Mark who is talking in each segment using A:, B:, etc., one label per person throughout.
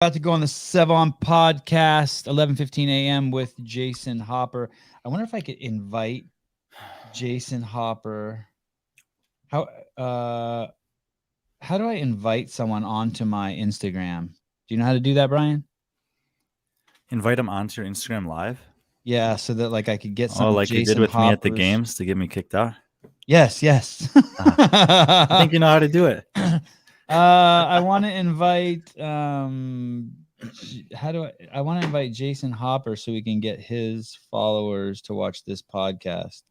A: About to go on the Sevan Podcast, 11:15 a.m. with Jayson Hopper. I wonder if I could invite Jayson Hopper. How do I invite someone onto my Instagram? Do you know how to do that, Brian?
B: Invite them onto your Instagram live?
A: Yeah, so that like I could get some.
B: Oh, like
A: Jayson
B: you did with
A: Hoppers.
B: me at the games to get me kicked out?
A: Yes.
B: I think you know how to do it.
A: I want to invite. I want to invite Jayson Hopper so we can get his followers to watch this podcast.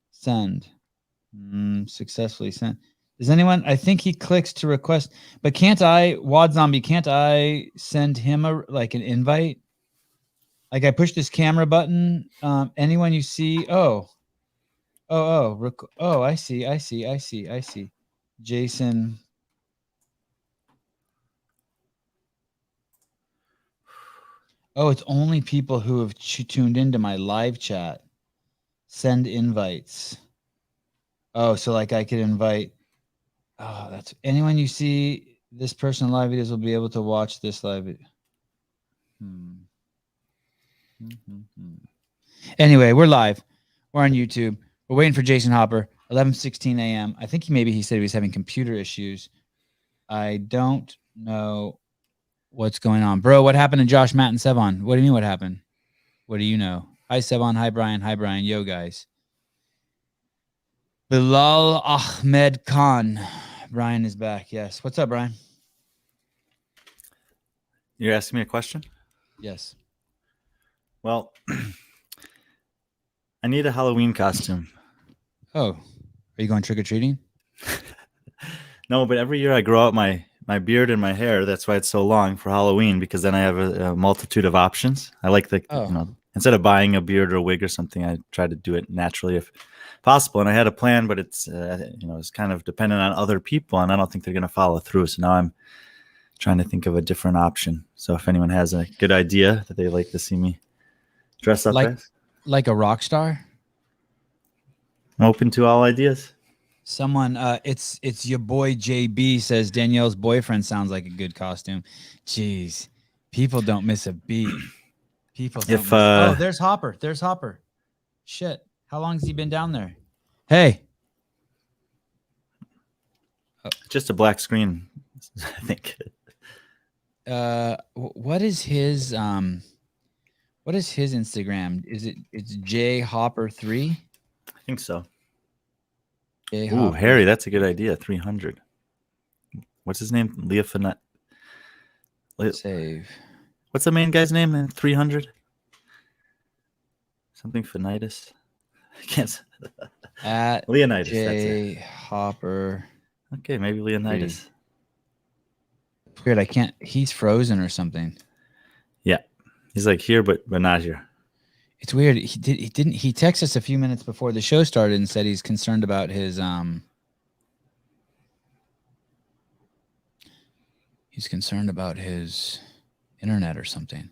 A: Send. Successfully sent. Does anyone? I think he clicks to request, but can't I, Wad Zombie? Can't I send him an invite? Like I push this camera button. Anyone you see? Oh, I see. Jayson. Oh, it's only people who have tuned into my live chat. Send invites. Oh, so like I could invite. Oh, that's anyone you see. This person in live videos will be able to watch this live video. Anyway, we're live. We're on YouTube. We're waiting for Jayson Hopper. 11:16 a.m. I think he said he was having computer issues. I don't know what's going on, bro. What happened to Josh, Matt, and Sevan? What do you mean? What happened? What do you know? Hi, Sevan. Hi, Brian. Hi, Brian. Yo, guys. Bilal Ahmed Khan. Brian is back. Yes. What's up, Brian?
B: You're asking me a question?
A: Yes.
B: Well, I need a Halloween costume.
A: Oh, are you going trick-or-treating?
B: No, but every year I grow out my beard and my hair. That's why it's so long for Halloween, because then I have a multitude of options. I like instead of buying a beard or a wig or something, I try to do it naturally if possible. And I had a plan, but it's it's kind of dependent on other people, and I don't think they're going to follow through. So now I'm trying to think of a different option. So if anyone has a good idea that they'd like to see me dress up as,
A: like a rock star,
B: I'm open to all ideas.
A: Someone, it's your boy JB says Danielle's boyfriend sounds like a good costume. Jeez, people don't miss a beat. Oh, there's Hopper. There's Hopper. Shit, how long has he been down there? Hey,
B: just a black screen, I think.
A: What is his Instagram? It's J Hopper 3?
B: I think so.
A: Ooh,
B: Harry, that's a good idea. 300. What's his name? Leah Finette.
A: Save.
B: What's the main guy's name? 300. Something Finnitis. I can't.
A: At
B: Leonidas.
A: J Hopper.
B: Okay, maybe Leonidas.
A: Weird. I can't. He's frozen or something.
B: Yeah, he's like here, but not here. It's
A: weird. He texted us a few minutes before the show started and said he's concerned about his internet or something.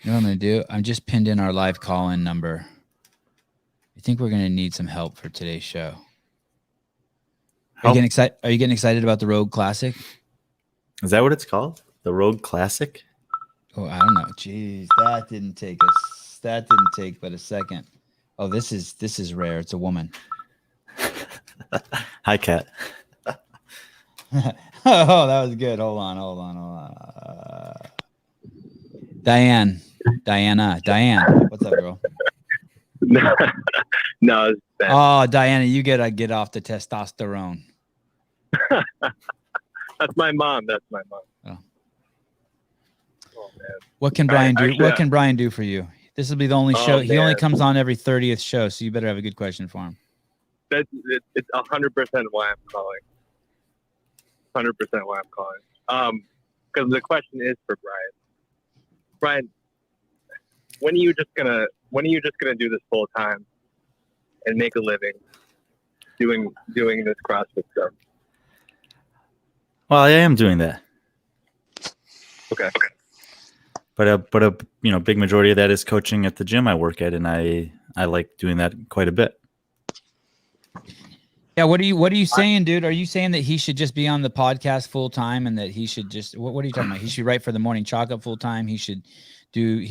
A: You know what I'm gonna do? I'm just pinned in our live call-in number. I think we're gonna need some help for today's show. Are you getting excited about the Rogue Classic?
B: Is that what it's called? The Rogue Classic?
A: Oh, I don't know. Jeez, that didn't take but a second. Oh, this is rare. It's a woman.
B: Hi, Kat.
A: Oh, that was good. Hold on. Diane. What's up, girl?
C: No.
A: Oh, Diana, you gotta get off the testosterone.
C: That's my mom. Oh.
A: Oh, man. What can Brian do? What can Brian do for you? This will be the only show. He only comes on every 30th show, so you better have a good question for him.
C: It's 100% why I'm calling. 100% why I'm calling. Because the question is for Brian. Brian, when are you just gonna do this full time and make a living doing this CrossFit stuff?
B: Well, I am doing that.
C: Okay.
B: But a big majority of that is coaching at the gym I work at, and I like doing that quite a bit.
A: Yeah, what are you saying, dude? Are you saying that he should just be on the podcast full time and that he should just what are you talking about? He should write for the Morning Chalk-Up full time. What do you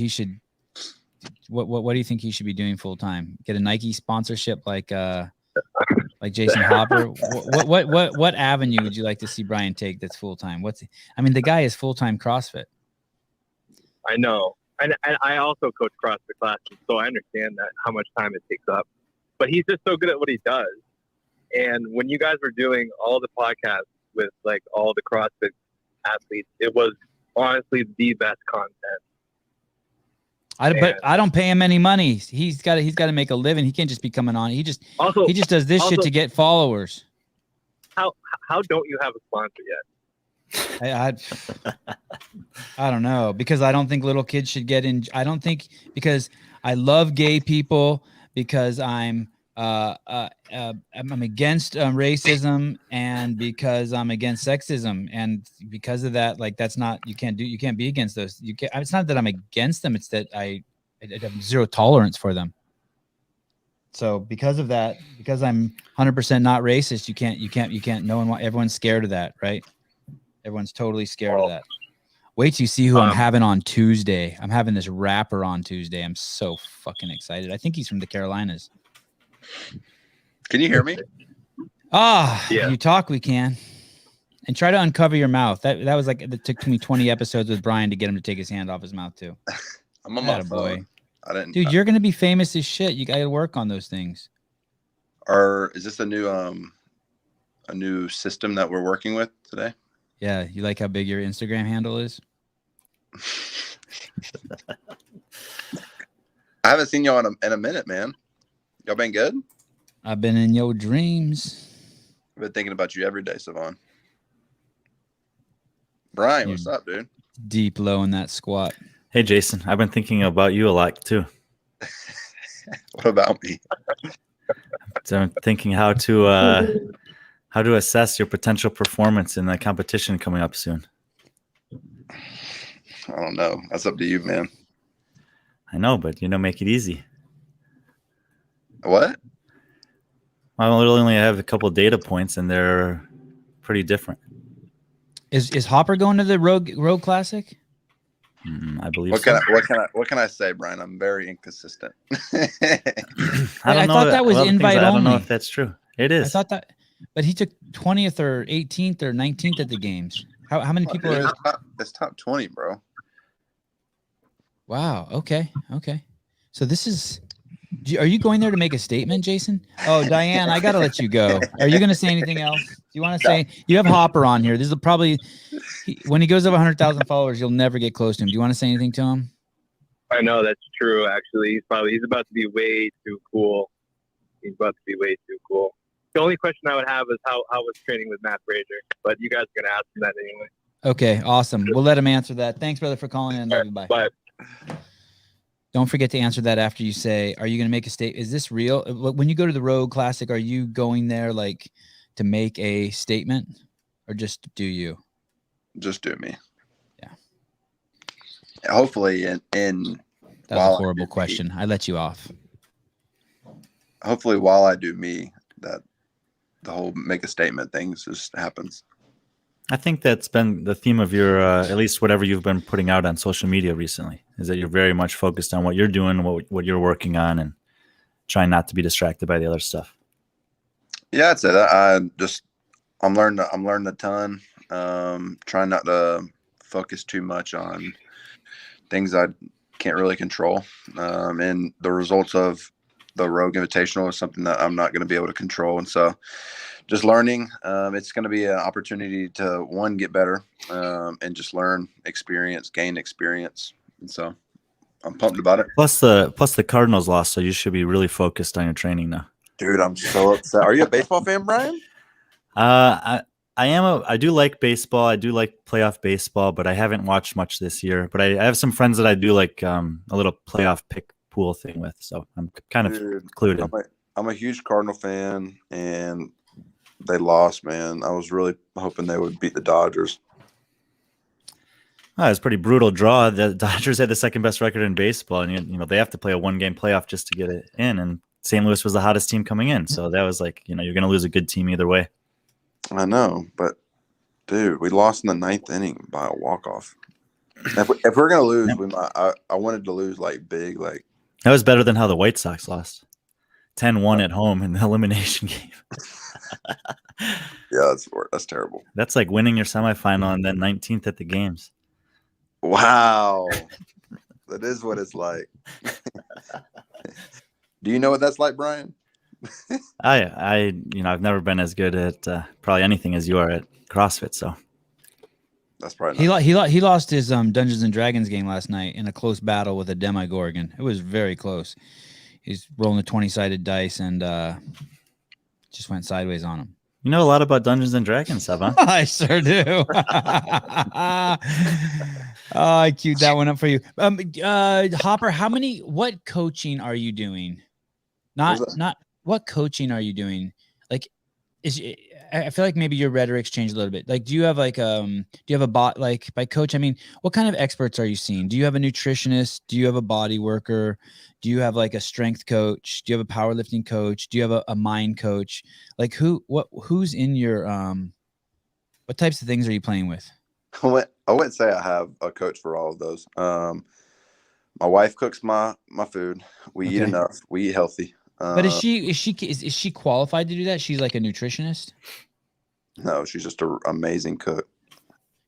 A: think he should be doing full time? Get a Nike sponsorship like Jayson Hopper? What avenue would you like to see Brian take that's full time? The guy is full time CrossFit.
C: I know. And I also coach CrossFit classes, so I understand that how much time it takes up. But he's just so good at what he does. And when you guys were doing all the podcasts with like all the CrossFit athletes, it was honestly the best content.
A: But I don't pay him any money. He's got to make a living. He can't just be coming on. He just does this shit to get followers.
C: How don't you have a sponsor yet?
A: I don't know, because I don't think little kids should get in. I don't think, because I love gay people, because I'm against racism, and because I'm against sexism, and because of that, like, that's not, you can't be against those. It's not that I'm against them, it's that I have zero tolerance for them. So because of that, because I'm 100% not racist, you can't. Everyone's scared of that, right? Everyone's totally scared of that. Wait till you see who I'm having on Tuesday. I'm having this rapper on Tuesday. I'm so fucking excited. I think he's from the Carolinas.
D: Can you hear me?
A: Yeah.
C: You
A: talk, we can. And try to uncover your mouth. That was like, it took me 20 episodes with Brian to get him to take his hand off his mouth too.
D: I'm on my phone.
A: Dude, you're gonna be famous as shit. You gotta work on those things.
D: Is this a new system that we're working with today?
A: Yeah, you like how big your Instagram handle is?
D: I haven't seen y'all in a minute, man. Y'all been good?
A: I've been in your dreams.
D: I've been thinking about you every day, Sevan. Brian, what's up, dude?
A: Deep low in that squat.
B: Hey, Jayson, I've been thinking about you a lot too.
D: What about me?
B: So I'm thinking how to assess your potential performance in the competition coming up soon.
D: I don't know. That's up to you, man.
B: I know, but make it easy.
D: What?
B: I literally only have a couple of data points, and they're pretty different.
A: Is Hopper going to the Rogue Classic?
B: I believe.
D: What can I say, Brian? I'm very inconsistent.
B: I thought
A: that was invite only.
B: I don't know if that's true. It is.
A: I thought that, but he took 20th or 18th or 19th at the games. How many people are?
D: It's top 20, bro.
A: Wow. Okay. So this is. Are you going there to make a statement, Jayson? Oh, Diane, I gotta let you go. Are you gonna say anything else? Do you want to say? You have Hopper on here. This is probably when he goes over 100,000 followers, you'll never get close to him. Do you want to say anything to him?
C: I know that's true. Actually, he's about to be way too cool. The only question I would have is how was training with Matt Fraser, but you guys are gonna ask him that anyway.
A: Okay, awesome. We'll let him answer that. Thanks, brother, for calling in. Love you. Bye.
C: Bye.
A: Don't forget to answer that after you say, are you going to make a statement? Is this real? When you go to the Rogue Classic, are you going there like to make a statement or just do you?
D: Just do me.
A: Yeah.
D: Hopefully
A: That was a horrible question. I let you off.
D: Hopefully while I do me, that the whole make a statement thing just happens.
B: I think that's been the theme of your, at least whatever you've been putting out on social media recently, is that you're very much focused on what you're doing, what you're working on, and trying not to be distracted by the other stuff.
D: Yeah, I'd say that. I'm learning a ton. Trying not to focus too much on things I can't really control. And the results of the Rogue Invitational is something that I'm not going to be able to control. And so just learning, it's going to be an opportunity to, one, get better and just learn gain experience. And so I'm pumped about it.
B: Plus the Cardinals lost, so you should be really focused on your training now.
D: Dude, I'm so upset. Are you a baseball fan, Brian?
B: I am. I do like baseball. I do like playoff baseball, but I haven't watched much this year. But I have some friends that I do like a little playoff pick pool thing with, so I'm kind of clued in.
D: I'm a huge Cardinal fan, and they lost, man. I was really hoping they would beat the Dodgers.
B: Oh, it was a pretty brutal draw. The Dodgers had the second best record in baseball, and they have to play a one-game playoff just to get it in, and St. Louis was the hottest team coming in. So that was like, you're going to lose a good team either way.
D: I know, but dude, we lost in the 9th inning by a walk-off. If we're going to lose, we might. I wanted to lose like big, like.
B: That was better than how the White Sox lost. 10-1 at home in the elimination game.
D: Yeah, that's terrible.
B: That's like winning your semifinal and then 19th at the games.
D: Wow. That is what it's like. Do you know what that's like, Brian?
B: I've never been as good at probably anything as you are at CrossFit, so.
D: That's probably
A: he lost his Dungeons and Dragons game last night in a close battle with a Demogorgon. It was very close. He's rolling a 20-sided dice and just went sideways on him.
B: You know a lot about Dungeons and Dragons, Sevan.
A: I sure do. Oh, I queued that one up for you. Hopper, what coaching are you doing? What coaching are you doing? Like, I feel like maybe your rhetoric's changed a little bit. Like, do you have a bot, like by coach? I mean, what kind of experts are you seeing? Do you have a nutritionist? Do you have a body worker? Do you have like a strength coach? Do you have a powerlifting coach? Do you have a mind coach? Like who's in your, what types of things are you playing with?
D: I wouldn't say I have a coach for all of those. My wife cooks my food. We eat enough. We eat healthy.
A: But is she qualified to do that? She's like a nutritionist?
D: No, she's just an amazing cook.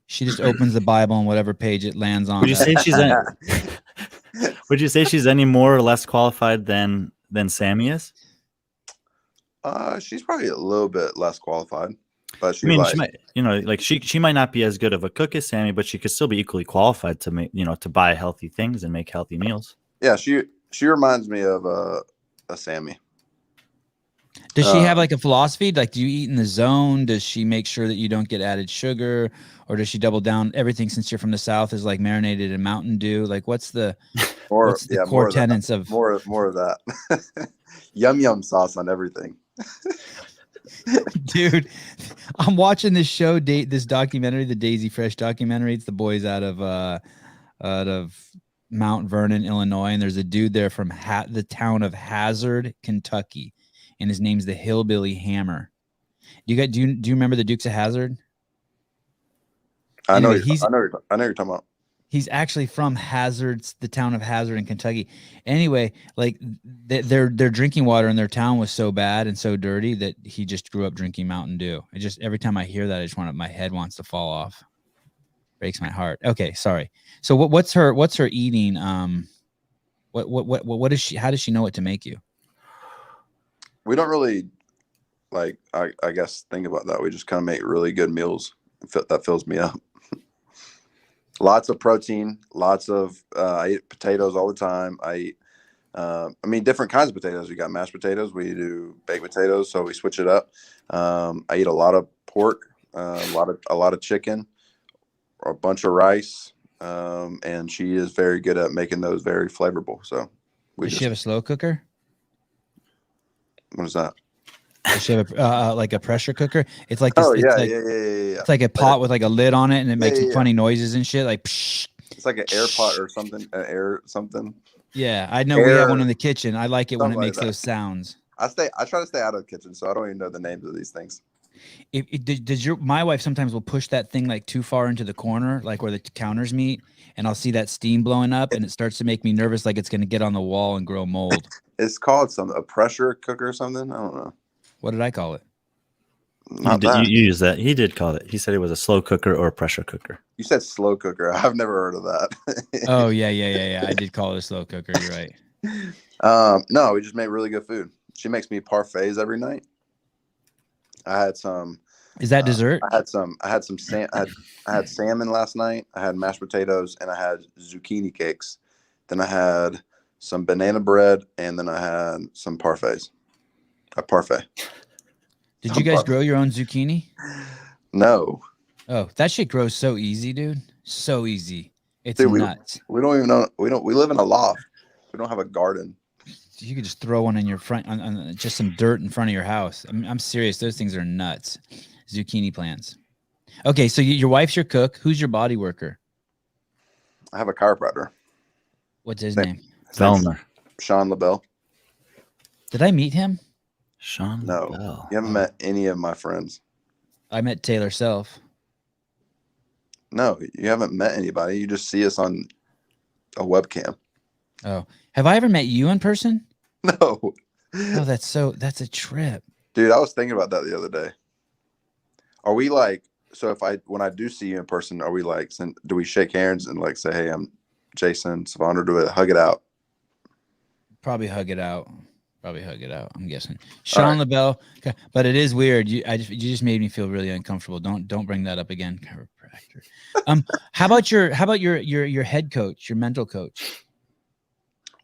A: She just opens the Bible and whatever page it lands on.
B: Would you say she's any more or less qualified than Sammy is?
D: She's probably a little bit less qualified, but
B: she might, she might not be as good of a cook as Sammy, but she could still be equally qualified to make, to buy healthy things and make healthy meals.
D: Yeah, she reminds me of a Sammy.
A: Does she have like a philosophy? Like, do you eat in the zone? Does she make sure that you don't get added sugar, or does she double down everything since you're from the South is like marinated in Mountain Dew? Like, what's the core tenets of
D: more of that? Yum yum sauce on everything.
A: Dude, I'm watching this show, this documentary, the Daisy Fresh documentary. It's the boys out of Mount Vernon, Illinois, and there's a dude there from the town of Hazard, Kentucky, and his name's the Hillbilly Hammer. Do you remember the Dukes of Hazzard?
D: I know you're talking about.
A: He's actually from Hazard, the town of Hazard in Kentucky. Anyway, like their drinking water in their town was so bad and so dirty that he just grew up drinking Mountain Dew. Every time I hear that, my head wants to fall off. Breaks my heart. Okay, sorry. So what's her eating? What is she? How does she know what to make you?
D: We don't really I guess think about that. We just kind of make really good meals. That fills me up. Lots of protein, lots of I eat potatoes all the time. I eat different kinds of potatoes. We got mashed potatoes, we do baked potatoes, so we switch it up. I eat a lot of pork, a lot of chicken, a bunch of rice, and she is very good at making those very flavorful. So
A: does she have a slow cooker?
D: What is that?
A: Does she have like a pressure cooker? It's like this.
D: Yeah.
A: It's like a pot with like a lid on it, and it makes funny noises and shit. Like psh.
D: It's like an air pot or something. An air something.
A: Yeah, I know we have one in the kitchen. I like it when it makes those sounds.
D: I try to stay out of the kitchen, so I don't even know the names of these things.
A: My wife sometimes will push that thing like too far into the corner, like where the counters meet, and I'll see that steam blowing up, and it starts to make me nervous, like it's going to get on the wall and grow mold.
D: It's called a pressure cooker or something. I don't know.
A: What did I call it?
B: You use that. He did call it. He said it was a slow cooker or a pressure cooker.
D: You said slow cooker. I've never heard of that.
A: Oh yeah. I did call it a slow cooker. You're right.
D: No, we just make really good food. She makes me parfaits every night. I had some.
A: Is that dessert?
D: I had some. I had salmon last night. I had mashed potatoes and I had zucchini cakes. Then I had some banana bread and then I had some parfaits. A parfait.
A: Did you guys grow your own zucchini?
D: No.
A: Oh, that shit grows so easy, dude. So easy. It's nuts.
D: We don't even know. We live in a loft. We don't have a garden.
A: You could just throw one in your front, on just some dirt in front of your house. I'm serious. Those things are nuts. Zucchini plants. Okay, so your wife's your cook. Who's your body worker?
D: I have a chiropractor.
A: What's his name?
B: Velmer.
D: Sean LaBelle.
A: Did I meet him?
B: Sean
D: No,
B: Bell.
D: you haven't met any of my friends.
A: I met Taylor Self.
D: No, you haven't met anybody. You just see us on a webcam.
A: Oh, have I ever met you in person?
D: No.
A: Oh, that's a trip.
D: Dude, I was thinking about that the other day. Are we like, so when I do see you in person, are we like, do we shake hands and like say, hey, I'm Jayson, Sevan, or do we hug it out?
A: Probably hug it out. I'm guessing. Sean LaBelle. Okay. But it is weird. You just made me feel really uncomfortable. Don't bring that up again, chiropractor. How about your head coach, your mental coach?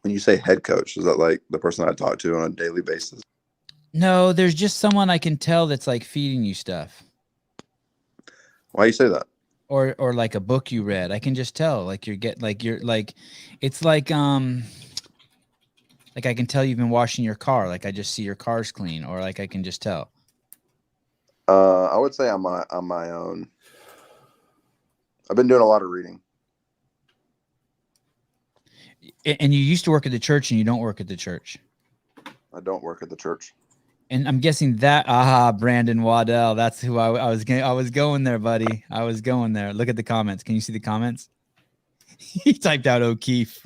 D: When you say head coach, is that like the person I talk to on a daily basis?
A: No, there's just someone I can tell that's like feeding you stuff.
D: Why you say that?
A: Or like a book you read. I can just tell. Like it's like I can tell you've been washing your car. Like I just see your car's clean, or like I can just tell.
D: I would say I'm my own. I've been doing a lot of reading.
A: And you used to work at the church, and you don't work at the church.
D: I don't work at the church.
A: And I'm guessing that Brandon Waddell. That's who I was going there, buddy. I was going there. Look at the comments. Can you see the comments? He typed out O'Keefe.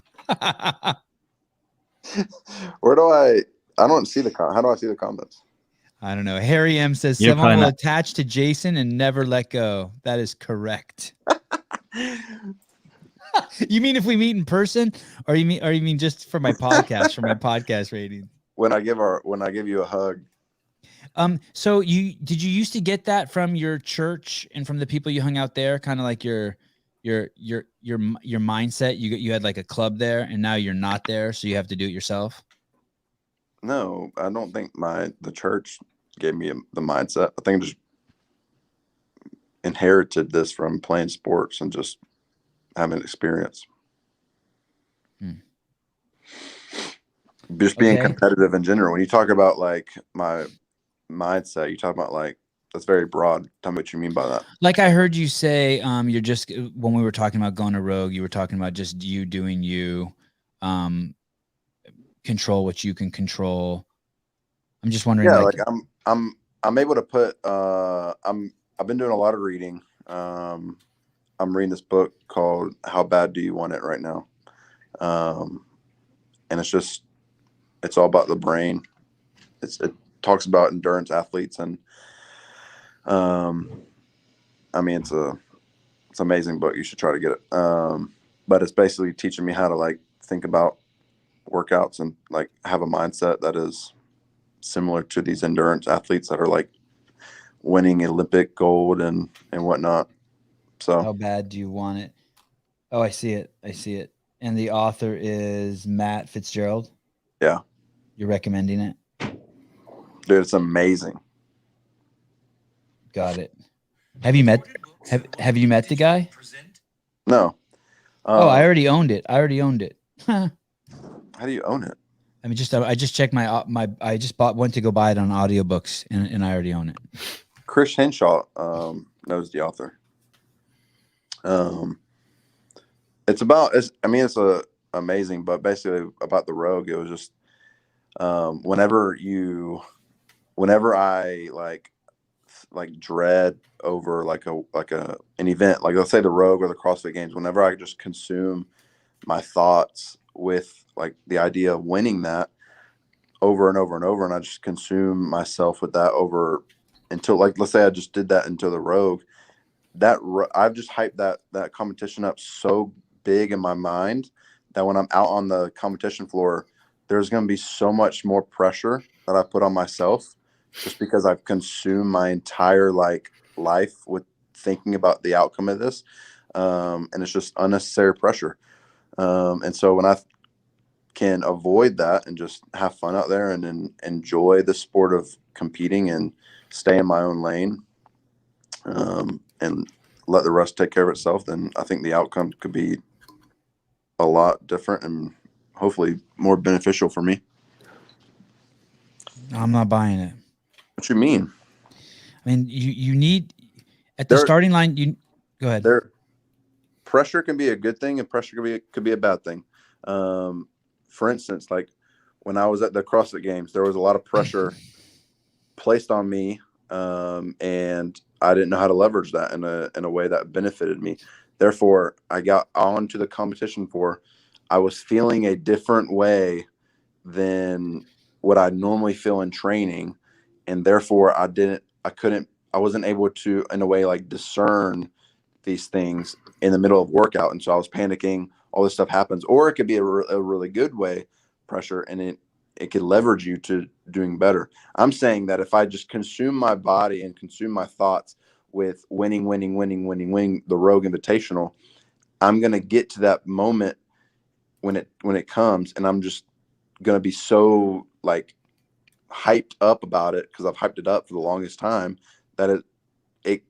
D: Where do I don't see how do I see the comments?
A: I don't know. Harry M says someone will attach to Jayson and never let go. That is correct. You mean if we meet in person, or you mean just for my podcast, for my podcast rating?
D: When I give you a hug.
A: So did you used to get that from your church and from the people you hung out there, kind of like your mindset? You had like a club there, and now you're not there, so you have to do it yourself?
D: No, I don't think the church gave me the mindset. I think I just inherited this from playing sports and just having experience. Just being competitive in general. When you talk about like my mindset, you talk about like, that's very broad. Tell me what you mean by that.
A: Like I heard you say, you're just, when we were talking about going to Rogue, you were talking about just you doing you, control what you can control. I'm just wondering.
D: Yeah, like I'm able to put. I've been doing a lot of reading. I'm reading this book called "How Bad Do You Want It" right now, and it's all about the brain. It talks about endurance athletes, and I mean it's an amazing book. You should try to get it. But it's basically teaching me how to like think about workouts and like have a mindset that is similar to these endurance athletes that are like winning Olympic gold and whatnot. So
A: how bad do you want it? Oh, I see it. And the author is Matt Fitzgerald.
D: Yeah.
A: You're recommending it?
D: Dude, it's amazing.
A: Got it. Have you met the guy?
D: No.
A: I already owned it.
D: How do you own it?
A: I mean, I just checked I just went to go buy it on audiobooks, and I already own it.
D: Chris Henshaw knows the author. It's a amazing, but basically about the Rogue, it was just whenever I like dread over like an event, like let's say the Rogue or the CrossFit Games, whenever I just consume my thoughts with like the idea of winning that over and over and over, and I just consume myself with that over until, like, let's say I just did that into the Rogue, that I've just hyped that competition up so big in my mind that when I'm out on the competition floor, there's going to be so much more pressure that I put on myself just because I've consumed my entire like life with thinking about the outcome of this. And it's just unnecessary pressure. And so when I can avoid that and just have fun out there and then enjoy the sport of competing and stay in my own lane, and let the rest take care of itself, then I think the outcome could be a lot different and hopefully more beneficial for me.
A: I'm not buying it.
D: What you mean?
A: I mean, you need at the starting line. You go ahead. Pressure
D: can be a good thing, and pressure could be a bad thing. For instance, like when I was at the CrossFit Games, there was a lot of pressure placed on me, and I didn't know how to leverage that in a way that benefited me. Therefore, I got onto the competition floor. I was feeling a different way than what I normally feel in training, and therefore I wasn't able to, in a way, like discern these things in the middle of workout. And so I was panicking. All this stuff happens, or it could be a really good way pressure, and it could leverage you to doing better. I'm saying that if I just consume my body and consume my thoughts with winning the Rogue Invitational, I'm going to get to that moment when it comes, and I'm just going to be so like hyped up about it, because I've hyped it up for the longest time, that it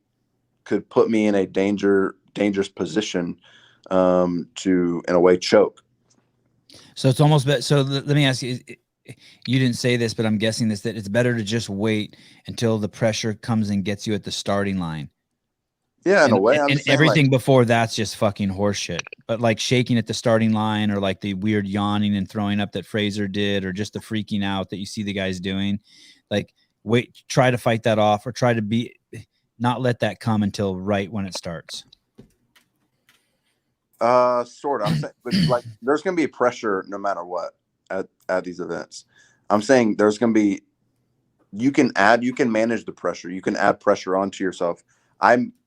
D: could put me in a dangerous position to, in a way, choke.
A: So it's almost better. So let me ask you, you didn't say this, but I'm guessing that it's better to just wait until the pressure comes and gets you at the starting line.
D: Yeah, in a way.
A: And everything before that's just fucking horseshit. But like shaking at the starting line, or like the weird yawning and throwing up that Fraser did, or just the freaking out that you see the guys doing, like try to fight that off, or try to not let that come until right when it starts.
D: Sort of. I'm saying, like, there's going to be pressure no matter what at these events. I'm saying there's going to be, you can manage the pressure. You can add pressure onto yourself.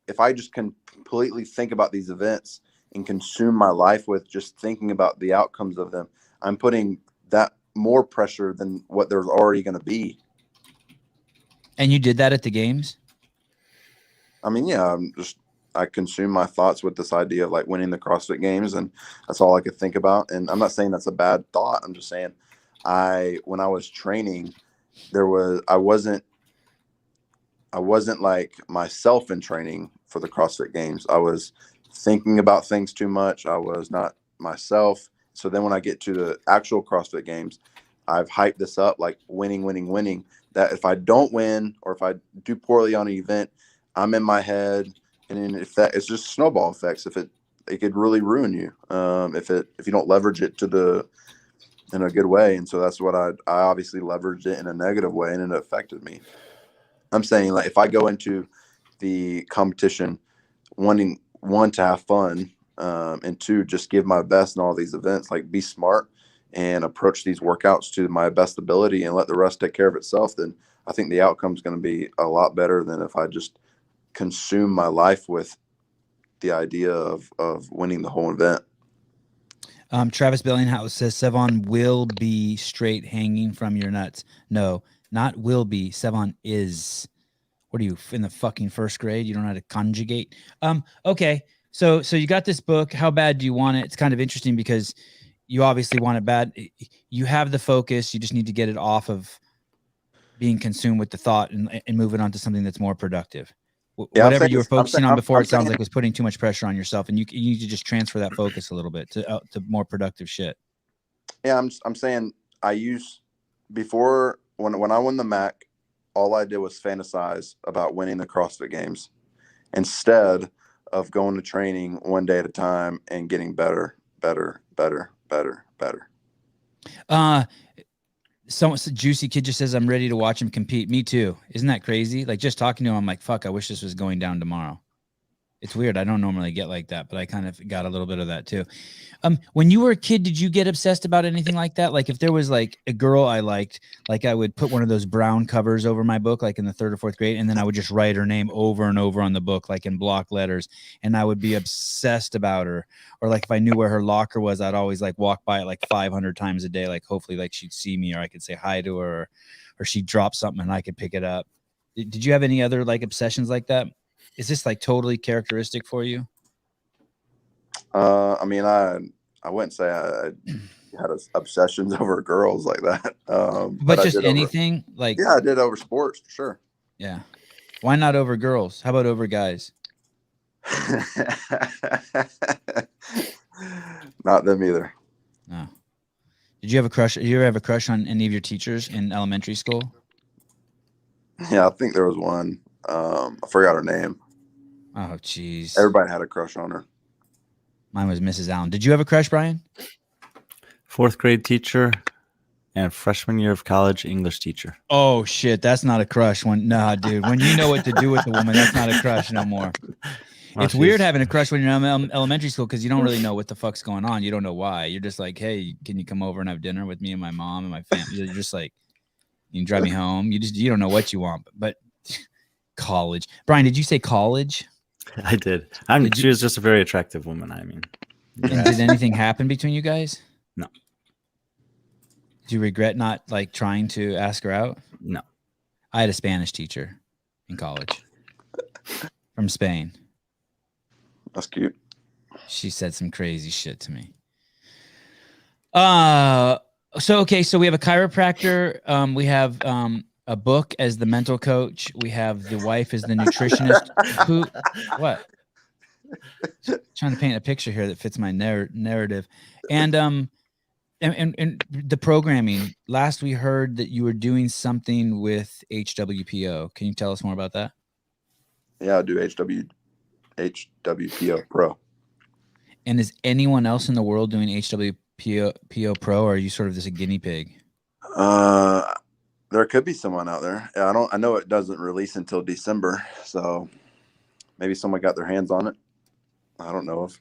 D: If I just can completely think about these events and consume my life with just thinking about the outcomes of them, I'm putting that more pressure than what there's already going to be.
A: And you did that at the games?
D: I mean, yeah, I consume my thoughts with this idea of like winning the CrossFit Games, and that's all I could think about. And I'm not saying that's a bad thought. I'm just saying when I was training, I wasn't like myself in training for the CrossFit Games. I was thinking about things too much. I was not myself. So then when I get to the actual CrossFit Games, I've hyped this up like winning, that if I don't win, or if I do poorly on an event, I'm in my head. And then it's just snowball effects. If it could really ruin you, if you don't leverage it in a good way. And so that's what I obviously leveraged it in a negative way, and it affected me. I'm saying, like, if I go into the competition wanting, one, to have fun, and two, just give my best in all these events, like be smart and approach these workouts to my best ability and let the rest take care of itself, then I think the outcome is going to be a lot better than if I just consume my life with the idea of winning the whole event.
A: Travis Billinghouse says Sevan will be straight hanging from your nuts. No, not will be. Sevan is. What are you, in the fucking first grade? You don't know how to conjugate. Okay. So you got this book. How bad do you want it? It's kind of interesting because you obviously want it bad. You have the focus. You just need to get it off of being consumed with the thought and move it on to something that's more productive. Yeah, whatever you were focusing on before, it sounds like was putting too much pressure on yourself, and you need to just transfer that focus a little bit to more productive shit.
D: Yeah, I'm saying before when I won the MAC, all I did was fantasize about winning the CrossFit Games instead of going to training one day at a time and getting better.
A: Some Juicy Kid just says, I'm ready to watch him compete. Me too. Isn't that crazy? Like, just talking to him, I'm like, fuck, I wish this was going down tomorrow. It's weird. I don't normally get like that, but I kind of got a little bit of that too. When you were a kid, did you get obsessed about anything like that? Like if there was like a girl I liked, like I would put one of those brown covers over my book, like in the 3rd or 4th grade. And then I would just write her name over and over on the book, like in block letters. And I would be obsessed about her. Or like if I knew where her locker was, I'd always like walk by it like 500 times a day. Like hopefully like she'd see me, or I could say hi to her, or she'd drop something and I could pick it up. Did you have any other like obsessions like that? Is this like totally characteristic for you?
D: I mean, I wouldn't say I had obsessions over girls like that.
A: But just anything like,
D: yeah, I did over sports for sure.
A: Yeah. Why not over girls? How about over guys?
D: Not them either.
A: No. Did you have a crush? Did you ever have a crush on any of your teachers in elementary school?
D: Yeah, I think there was one. I forgot her name.
A: Oh, geez.
D: Everybody had a crush on her.
A: Mine was Mrs. Allen. Did you have a crush, Brian?
B: 4th grade teacher. And freshman year of college, English teacher.
A: Oh shit, that's not a crush. Nah, dude. When you know what to do with the woman, that's not a crush no more.
B: Well,
A: It's weird having a crush when you're in elementary school because you don't really know what the fuck's going on. You don't know why. You're just like, hey, can you come over and have dinner with me and my mom and my family? You're just like, you can drive me home. You don't know what you want. But college, Brian, did you say college?
B: I did. She was just a very attractive woman. I mean,
A: did anything happen between you guys?
B: No.
A: Do you regret not like trying to ask her out?
B: No.
A: I had a Spanish teacher in college from Spain.
D: That's cute.
A: She said some crazy shit to me. So we have a chiropractor. We have a book as the mental coach. We have the wife as the nutritionist. What? Trying to paint a picture here that fits my narrative. And the programming. Last we heard that you were doing something with HWPO. Can you tell us more about that?
D: Yeah, I do HWPO Pro.
A: And is anyone else in the world doing HWPO Pro, or are you sort of just a guinea pig?
D: There could be someone out there. I know it doesn't release until December, so maybe someone got their hands on it. I don't know if.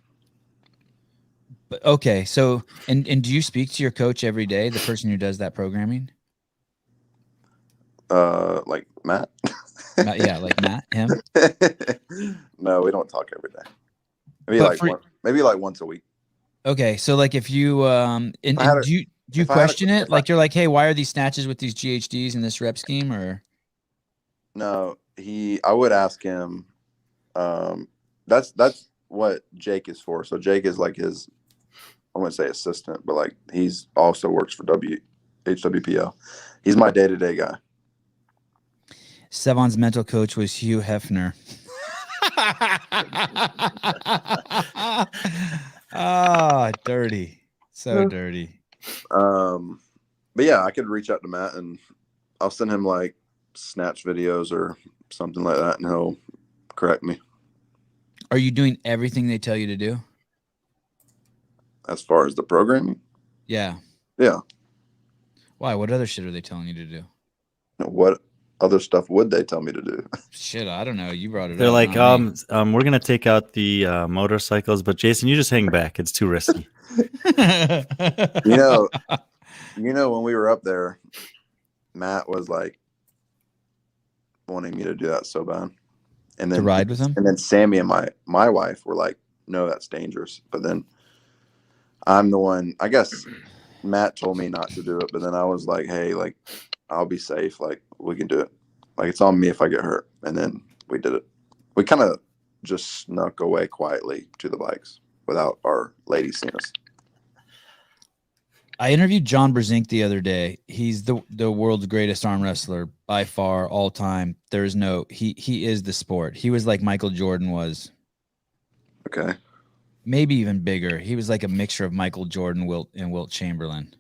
A: But okay, so and do you speak to your coach every day, the person who does that programming?
D: Like Matt.
A: Yeah, like Matt, him.
D: No, we don't talk every day. Maybe like once a week.
A: Okay, so like if you do you question it? Like you're like, hey, why are these snatches with these GHDs in this rep scheme? Or
D: no, I would ask him. That's what Jake is for. So Jake is like his, I wouldn't say assistant, but like he's also works for HWPO. He's my day-to-day guy.
A: Sevan's mental coach was Hugh Hefner. Oh, dirty. So dirty.
D: But yeah, I could reach out to Matt and I'll send him like snatch videos or something like that and he'll correct me.
A: Are you doing everything they tell you to do?
D: As far as the programming?
A: Yeah.
D: Yeah.
A: Why? What other shit are they telling you to do?
D: What other stuff would they tell me to do?
A: Shit, I don't know. You brought it up.
B: They're like, we're gonna take out the motorcycles, but Jayson, you just hang back. It's too risky.
D: You know, when we were up there, Matt was like wanting me to do that so bad. And then
A: to ride with him?
D: And then Sammy and my wife were like, no, that's dangerous. But then I'm the one, I guess Matt told me not to do it, but then I was like, hey, like, I'll be safe. Like, we can do it. Like, it's on me if I get hurt. And then we did it. We kind of just snuck away quietly to the bikes without our lady seeing us.
A: I interviewed John Brzezinski the other day. He's the world's greatest arm wrestler by far, all time. There's no, he is the sport. He was like Michael Jordan was.
D: Okay.
A: Maybe even bigger. He was like a mixture of Michael Jordan, Wilt Chamberlain.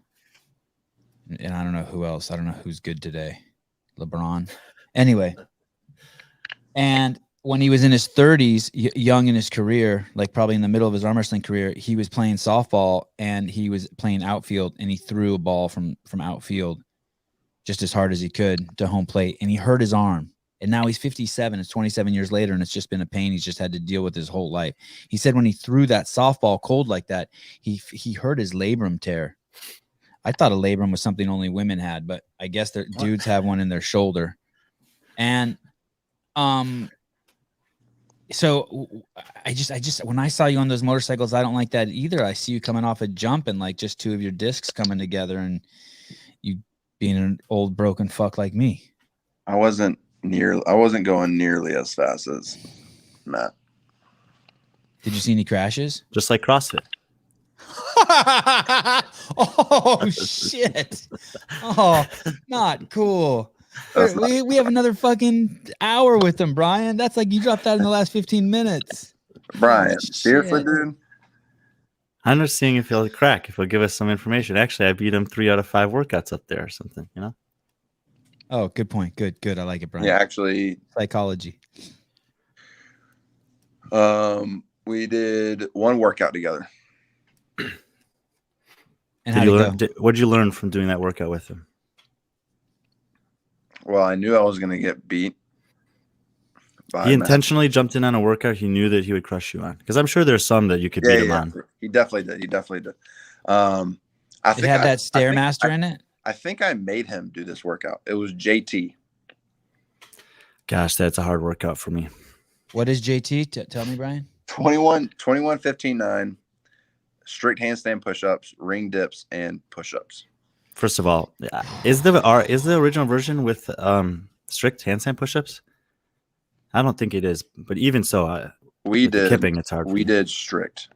A: And I don't know who else. I don't know who's good today. LeBron. Anyway. And when he was in his 30s, young in his career, like probably in the middle of his arm wrestling career, he was playing softball and he was playing outfield and he threw a ball from outfield just as hard as he could to home plate and he hurt his arm. And now he's 57. It's 27 years later and it's just been a pain he's just had to deal with his whole life. He said when he threw that softball cold like that, he hurt his labrum tear. I thought a labrum was something only women had, but I guess dudes have one in their shoulder. And so I just when I saw you on those motorcycles, I don't like that either. I see you coming off a jump and like just two of your discs coming together and you being an old broken fuck like me.
D: I wasn't going nearly as fast as Matt.
A: Did you see any crashes?
B: Just like CrossFit.
A: Oh shit. Oh, not cool. We have another fucking hour with them, Brian. That's like you dropped that in the last 15 minutes.
D: Brian, seriously, dude?
B: I'm just seeing if he'll crack, if he'll give us some information. Actually, I beat him 3 out of 5 workouts up there or something, you know?
A: Oh, good point. Good. I like it, Brian.
D: Yeah, actually.
A: Psychology.
D: We did one workout together.
A: And how did it go?
B: What did you learn from doing that workout with him?
D: Well, I knew I was going to get beat.
B: He intentionally jumped in on a workout he knew that he would crush you on. Because I'm sure there's some that you could beat him on.
D: He definitely did.
A: I think it had that Stairmaster in it.
D: I think I made him do this workout. It was JT.
B: Gosh, that's a hard workout for me.
A: What is JT? Tell me, Brian.
D: 21, 15, 9, strict handstand push-ups, ring dips, and push-ups.
B: First of all, is the original version with strict handstand push-ups? I don't think it is, but even so,
D: we did
B: kipping. It's hard.
D: We did strict.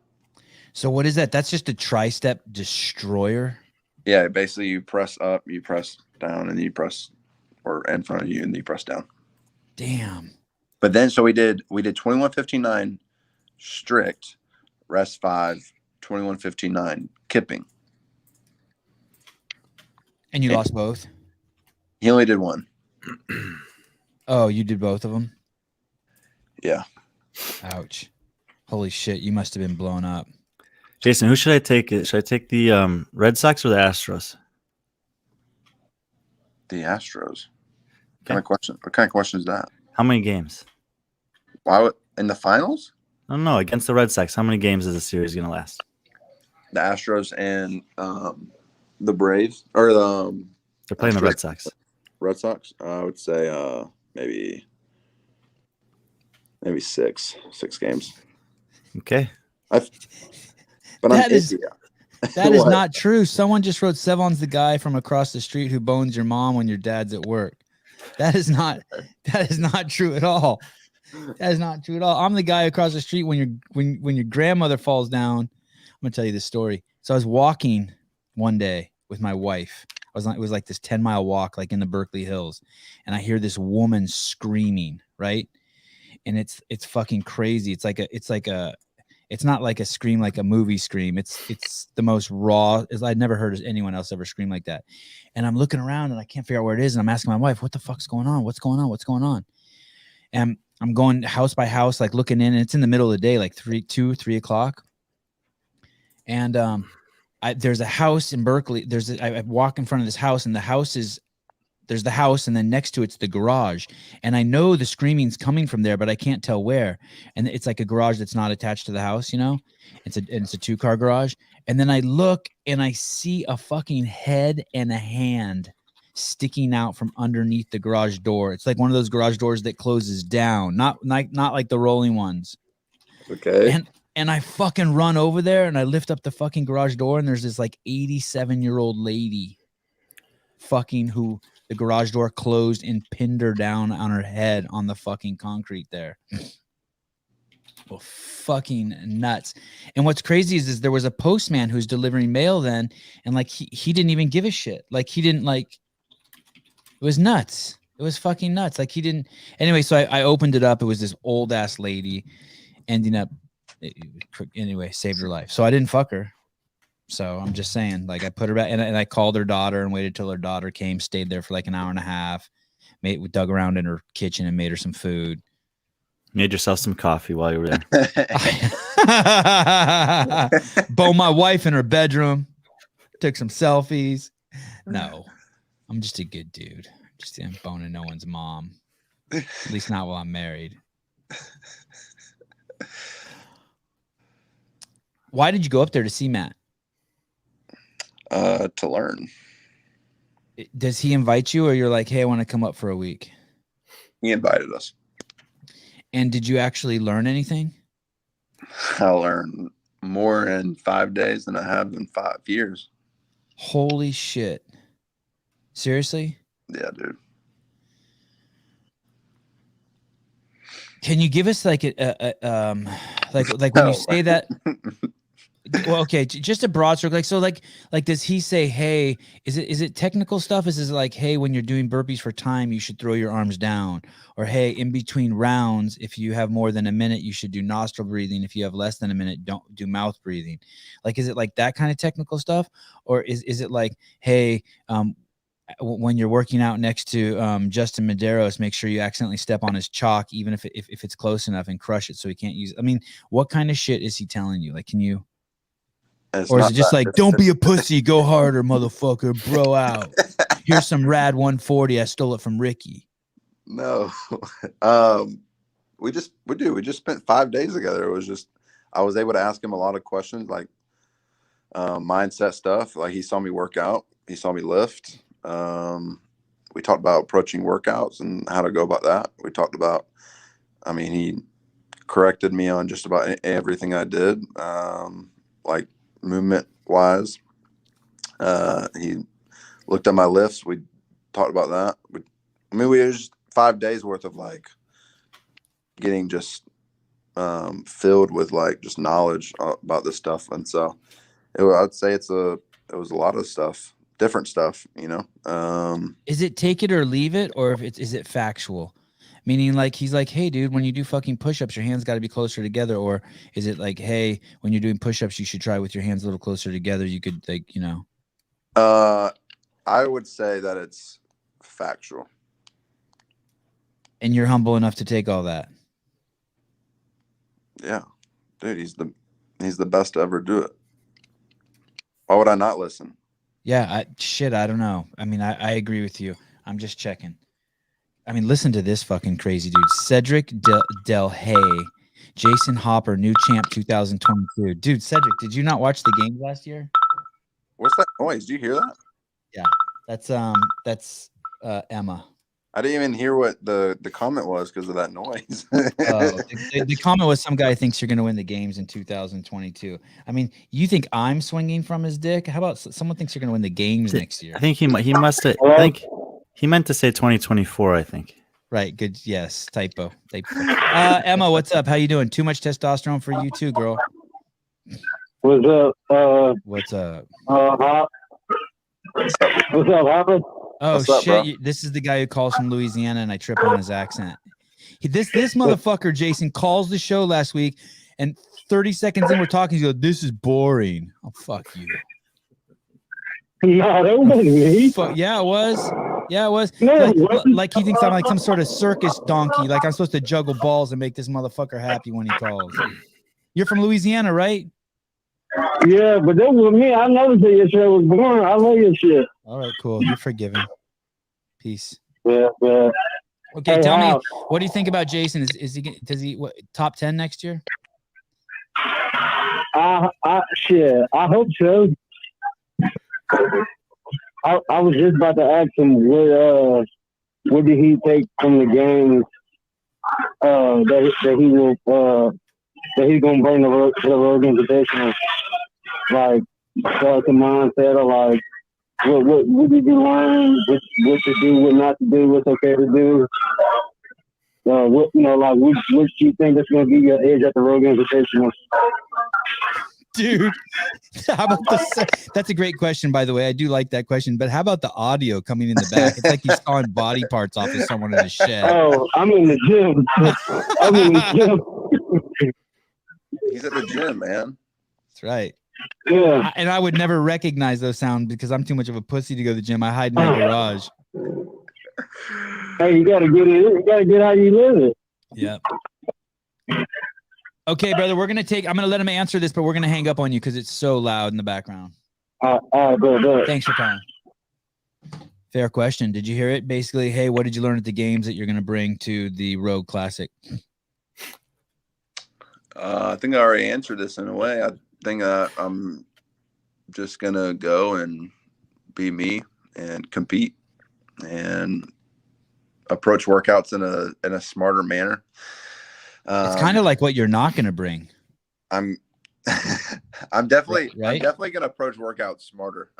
A: So what is that? That's just a tri-step destroyer.
D: Yeah, basically you press up, you press down, and you press or in front of you, and you press down.
A: Damn.
D: But then so we did 21, 15, 9 strict, rest 5, 21, 15, 9 kipping.
A: And you lost both?
D: He only did one.
A: Oh, you did both of them?
D: Yeah.
A: Ouch. Holy shit, you must have been blown up.
B: Jayson, who should I take? Should I take the Red Sox or the Astros?
D: The Astros. What kind of question is that?
B: How many games?
D: Why in the finals?
B: No, against the Red Sox. How many games is the series going to last?
D: The Astros and the Braves or the
B: they're playing the Red Sox.
D: Red Sox. I would say maybe 6 games.
B: Okay.
A: That is not true. Someone just wrote Sevan's the guy from across the street who bones your mom when your dad's at work. That is not true at all. That is not true at all. I'm the guy across the street when your grandmother falls down. I'm gonna tell you this story. So I was walking one day with my wife. It was like this 10-mile walk, like in the Berkeley Hills, and I hear this woman screaming, right? And it's fucking crazy. It's not like a scream like a movie scream. It's the most raw. I'd never heard anyone else ever scream like that. And I'm looking around and I can't figure out where it is. And I'm asking my wife, what the fuck's going on? What's going on? What's going on? And I'm going house by house, like looking in, and it's in the middle of the day, like 3 o'clock. And there's a house in Berkeley. I walk in front of this house, and there's the house, and then next to it's the garage. And I know the screaming's coming from there, but I can't tell where. And it's like a garage that's not attached to the house, you know? It's a 2-car garage. And then I look and I see a fucking head and a hand sticking out from underneath the garage door. It's like one of those garage doors that closes down, not like the rolling ones.
D: Okay.
A: And I fucking run over there and I lift up the fucking garage door, and there's this like 87-year-old lady fucking who the garage door closed and pinned her down on her head on the fucking concrete there. Well, fucking nuts. And what's crazy is there was a postman who's delivering mail then, and like he didn't even give a shit. Like he didn't like, it was nuts. It was fucking nuts. Like he didn't. Anyway, so I opened it up. It was this old ass lady, ending up anyway, saved her life. So I didn't fuck her. So I'm just saying, like I put her back, and I called her daughter and waited till her daughter came, stayed there for like an hour and a half, dug around in her kitchen and made her some food.
B: Made yourself some coffee while you were there.
A: Boned my wife in her bedroom. Took some selfies. No, I'm just a good dude. Just boning no one's mom. At least not while I'm married. Why did you go up there to see Matt?
D: To learn.
A: Does he invite you, or you're like, hey, I want to come up for a week?
D: He invited us.
A: And did you actually learn anything?
D: I learned more in 5 days than I have in 5 years.
A: Holy shit. Seriously?
D: Yeah, dude.
A: Can you give us like like when you say that? Well, okay, just a broad stroke. Like, so like does he say, hey, is it technical stuff? Is it like, hey, when you're doing burpees for time, you should throw your arms down? Or, hey, in between rounds, if you have more than a minute, you should do nostril breathing. If you have less than a minute, don't do mouth breathing. Like, is it like that kind of technical stuff? Or is it like, hey, when you're working out next to Justin Medeiros, make sure you accidentally step on his chalk, even if it's close enough, and crush it so he can't use it? I mean, what kind of shit is he telling you? Like, can you? Or is it just like, don't be a pussy, go harder, motherfucker, bro out. Here's some rad 140. I stole it from Ricky.
D: No. We just spent 5 days together. It was just, I was able to ask him a lot of questions, like mindset stuff. Like he saw me work out, he saw me lift. We talked about approaching workouts and how to go about that. We talked about, he corrected me on just about everything I did, like movement wise. He looked at my lifts. We talked about that. We were just 5 days worth of like getting just filled with like just knowledge about this stuff. And so I'd say it was a lot of stuff, different stuff,
A: Is it take it or leave it, or is it factual? Meaning like he's like, hey dude, when you do fucking push-ups, your hands got to be closer together, or is it like, hey, when you're doing push-ups, you should try with your hands a little closer together? You could like,
D: I would say that it's factual.
A: And you're humble enough to take all that.
D: Yeah, dude, he's the best to ever do it. Why would I not listen?
A: Yeah, I don't know. I agree with you. I'm just checking. Listen to this fucking crazy dude. Cedric Del Hay, Jayson Hopper, new champ 2022. Dude, Cedric, did you not watch the games last year?
D: What's that noise? Do you hear that?
A: Yeah, that's Emma.
D: I didn't even hear what the comment was because of that noise.
A: The comment was some guy thinks you're going to win the games in 2022. You think I'm swinging from his dick? How about someone thinks you're going to win the games next year?
B: I think he must have. I think he meant to say 2024. I think.
A: Right. Good. Yes. Typo. Emma, what's up? How you doing? Too much testosterone for you too, girl.
E: What's up?
A: What's up?
E: What's up, Hopper?
A: Oh,
D: what's up,
A: shit. This is the guy who calls from Louisiana, and I trip on his accent. This motherfucker, Jayson, calls the show last week, and 30 seconds in, we're talking. He goes, this is boring. Oh, fuck you.
E: No, that wasn't me.
A: Yeah, it was. Yeah, it was.
E: No,
A: like he thinks I'm like some sort of circus donkey. Like I'm supposed to juggle balls and make this motherfucker happy when he calls. You're from Louisiana, right?
E: Yeah, but that was me. I noticed that your show was boring. I love your shit.
A: All right, cool. You're forgiven. Peace.
E: Yeah.
A: Okay, tell me, what do you think about Jayson? Does he top 10 next year?
E: I hope so. I was just about to ask him what did he take from the games that he will that he's gonna bring the organization, like start the mindset of like what did you learn, what to do, what not to do, what's okay to do. What do you think that's gonna give you an edge at the organization?
A: Dude, how about that's a great question, by the way. I do like that question, but how about the audio coming in the back? It's like he's sawing body parts off of someone in a shed.
E: Oh, I'm in the gym.
D: He's at the gym, man.
A: That's right.
E: Yeah.
A: And I would never recognize those sounds because I'm too much of a pussy to go to the gym. I hide in my garage.
E: Hey, you gotta get it. You gotta get how you live it.
A: Yeah. Okay, brother, I'm gonna let him answer this, but we're gonna hang up on you because it's so loud in the background.
E: All right, go.
A: Thanks for calling. Fair question. Did you hear it? Basically, hey, what did you learn at the games that you're gonna bring to the Rogue Classic?
D: I think I already answered this in a way. I think I'm just gonna go and be me and compete and approach workouts in a smarter manner.
A: It's kind of like what you're not going to bring.
D: I'm definitely
A: right?
D: I'm definitely going to approach workouts smarter.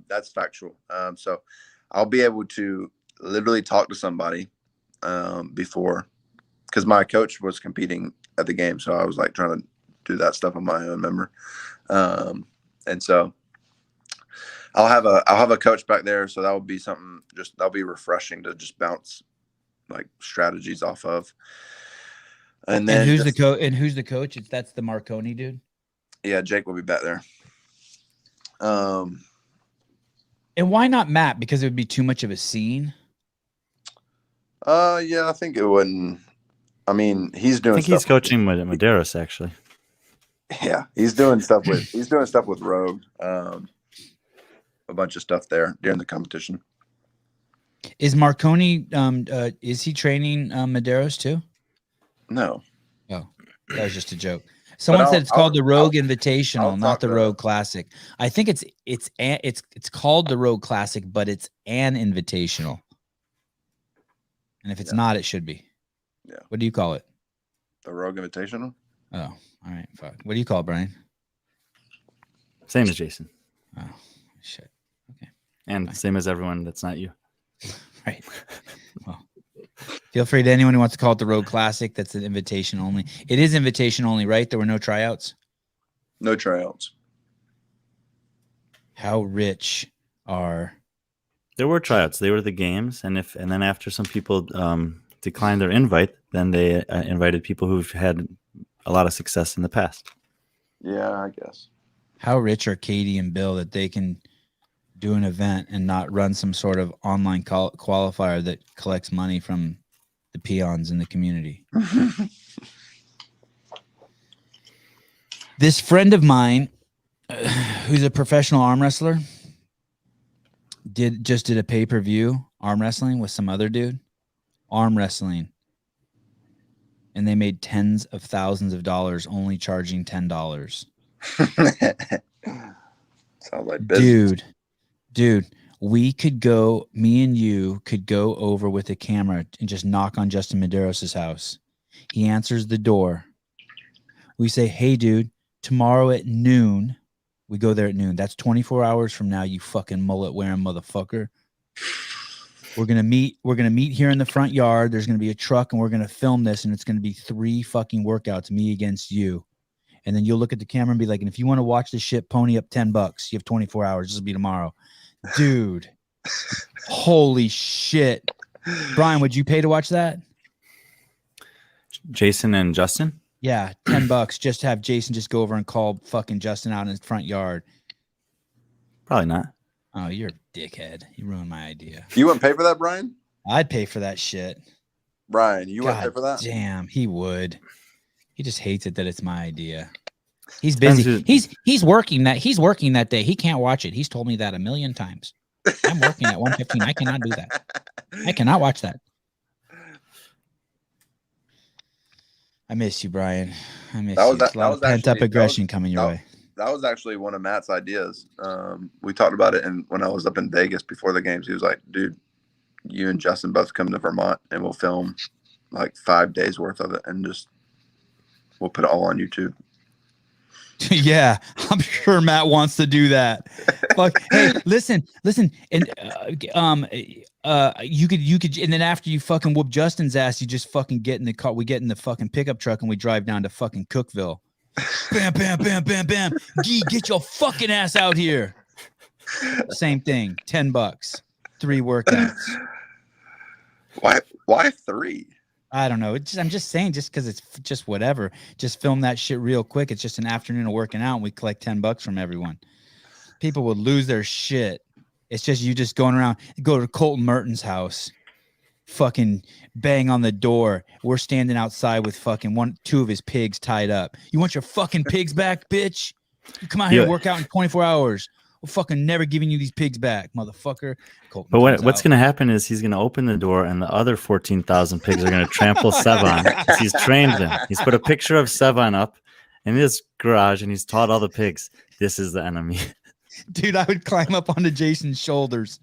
D: That's factual. So I'll be able to literally talk to somebody before, because my coach was competing at the game, so I was like trying to do that stuff on my own. Remember, and so I'll have a coach back there, so that will be something. That'll be refreshing to just bounce like strategies off of. And then
A: who's the coach? And who's the coach? That's the Marconi dude.
D: Yeah, Jake will be back there.
A: And why not Matt? Because it would be too much of a scene.
D: Yeah, I think it wouldn't. I mean, he's doing.
B: I think he's coaching Medeiros actually.
D: Yeah, he's doing stuff with Rogue. A bunch of stuff there during the competition.
A: Is Marconi? Is he training Medeiros too?
D: No.
A: Oh, that was just a joke. Someone said it's called the Rogue Invitational, not the Rogue Classic. I think it's called the Rogue Classic, but it's an invitational. And if it's not, it should be.
D: Yeah.
A: What do you call it?
D: The Rogue Invitational.
A: Oh, all right. Fuck. What do you call it, Brian?
B: Same as Jayson.
A: Oh, shit. Okay.
B: And same as everyone that's not you.
A: Right. Well, feel free to anyone who wants to call it the Rogue Classic. That's an invitation only. It is invitation only, right? There were no tryouts?
D: No tryouts.
A: How rich are...
B: There were tryouts. They were the games. And then after some people declined their invite, then they invited people who've had a lot of success in the past.
D: Yeah, I guess.
A: How rich are Katie and Bill that they can do an event and not run some sort of online qualifier that collects money from the peons in the community? This friend of mine, who's a professional arm wrestler, did a pay-per-view arm wrestling with some other dude, arm wrestling, and they made tens of thousands of dollars only charging $10.
D: Sounds like business.
A: Dude, me and you could go over with a camera and just knock on Justin Medeiros' house. He answers the door. We say, hey, dude, tomorrow at noon. We go there at noon. That's 24 hours from now, you fucking mullet wearing motherfucker. We're gonna meet here in the front yard. There's gonna be a truck and we're gonna film this, and it's gonna be 3 fucking workouts, me against you. And then you'll look at the camera and be like, and if you want to watch this shit, pony up $10. You have 24 hours. This will be tomorrow. Dude. Holy shit. Brian, would you pay to watch that?
B: Jayson and Justin?
A: Yeah, $10 just to have Jayson just go over and call fucking Justin out in his front yard.
B: Probably not.
A: Oh, you're a dickhead. You ruined my idea.
D: You wouldn't pay for that, Brian?
A: I'd pay for that shit.
D: Brian, you wouldn't pay for that?
A: Damn, he would. He just hates it that it's my idea. He's busy. He's working that day. He can't watch it. He's told me that a million times. I'm working at 1:15. I cannot do that. I cannot watch that. I miss you, Brian. I miss you. A lot of pent-up aggression coming your way.
D: That was actually one of Matt's ideas. We talked about it, and when I was up in Vegas before the games, he was like, dude, you and Justin both come to Vermont, and we'll film like 5 days worth of it, and just we'll put it all on YouTube.
A: Yeah, I'm sure Matt wants to do that. Fuck. Hey, listen, and you could, and then after you fucking whoop Justin's ass, you just fucking get in the car. We get in the fucking pickup truck and we drive down to fucking Cookeville. Bam, bam, bam, bam, bam. Gee, get your fucking ass out here. Same thing. $10, 3 workouts.
D: Why 3?
A: I don't know. I'm just saying, just because it's just whatever. Just film that shit real quick. It's just an afternoon of working out, and we collect $10 from everyone. People would lose their shit. It's just you just going around. Go to Colton Merton's house, fucking bang on the door. We're standing outside with fucking 2 of his pigs tied up. You want your fucking pigs back, bitch? You come out here and work out in 24 hours. We're fucking never giving you these pigs back, motherfucker. Colton
B: but what's going to happen is he's going to open the door and the other 14,000 pigs are going to trample Sevan. He's trained them. He's put a picture of Sevan up in his garage and he's taught all the pigs, this is the enemy.
A: Dude, I would climb up onto Jason's shoulders.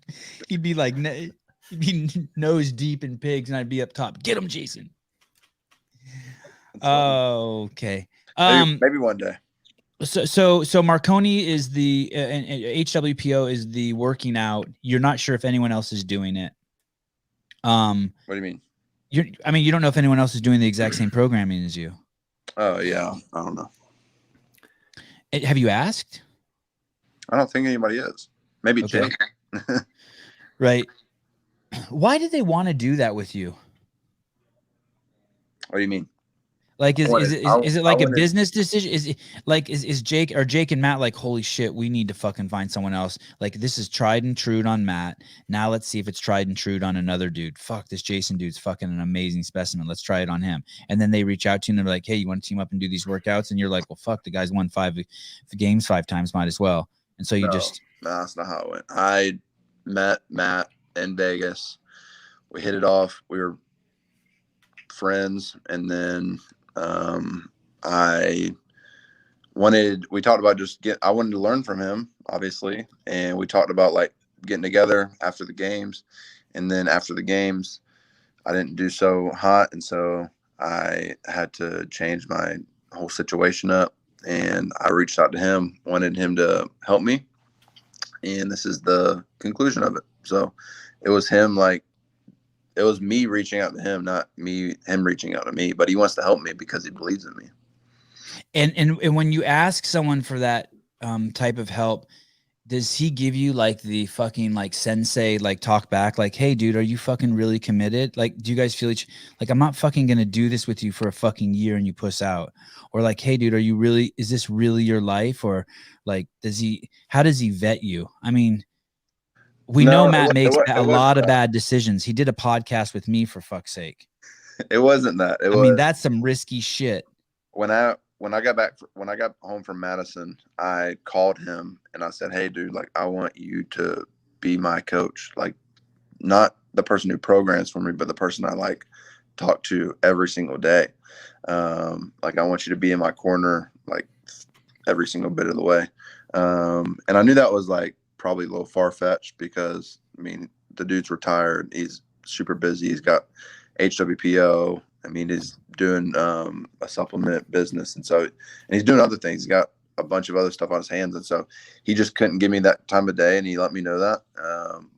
A: He'd be like, he'd be nose deep in pigs and I'd be up top. Get him, Jayson. Oh, okay.
D: Maybe one day.
A: So Marconi is the and HWPO is the working out. You're not sure if anyone else is doing it.
D: What do you mean?
A: You don't know if anyone else is doing the exact same programming as you.
D: Oh yeah, I don't know.
A: Have you asked?
D: I don't think anybody is. Maybe Jim.
A: Right. Why did they want to do that with you?
D: What do you mean?
A: Like, is it like a business decision? Is it like, is Jake and Matt like, holy shit, we need to fucking find someone else? Like, this is tried and true on Matt. Now let's see if it's tried and true on another dude. Fuck, this Jayson dude's fucking an amazing specimen. Let's try it on him. And then they reach out to you and they're like, hey, you want to team up and do these workouts? And you're like, well, fuck, the guy's won 5 games 5 times, might as well. And so you
D: No, that's not how it went. I met Matt in Vegas. We hit it off. We were friends, and then we talked about I wanted to learn from him, obviously, and we talked about like getting together after the games. And then after the games, I didn't do so hot, and so I had to change my whole situation up. And I reached out to him, wanted him to help me, and this is the conclusion of it. So it was me reaching out to him, not him reaching out to me, but he wants to help me because he believes in me.
A: And when you ask someone for that type of help, does he give you like the fucking like sensei, like talk back, like, hey dude, are you fucking really committed? Like, do you guys feel like, I'm not fucking going to do this with you for a fucking year and you puss out? Or like, hey dude, is this really your life? Or like, how does he vet you? I mean, we know Matt makes a lot of bad decisions. He did a podcast with me, for fuck's sake.
D: It wasn't that. I
A: mean, that's some risky shit.
D: When I got home from Madison, I called him and I said, hey dude, like, I want you to be my coach. Like, not the person who programs for me, but the person I like talk to every single day. Like, I want you to be in my corner, like every single bit of the way. And I knew that was like probably a little far-fetched because, I mean, the dude's retired. He's super busy. He's got HWPO. I mean, he's doing a supplement business. And he's doing other things. He's got a bunch of other stuff on his hands. And so he just couldn't give me that time of day, and he let me know that.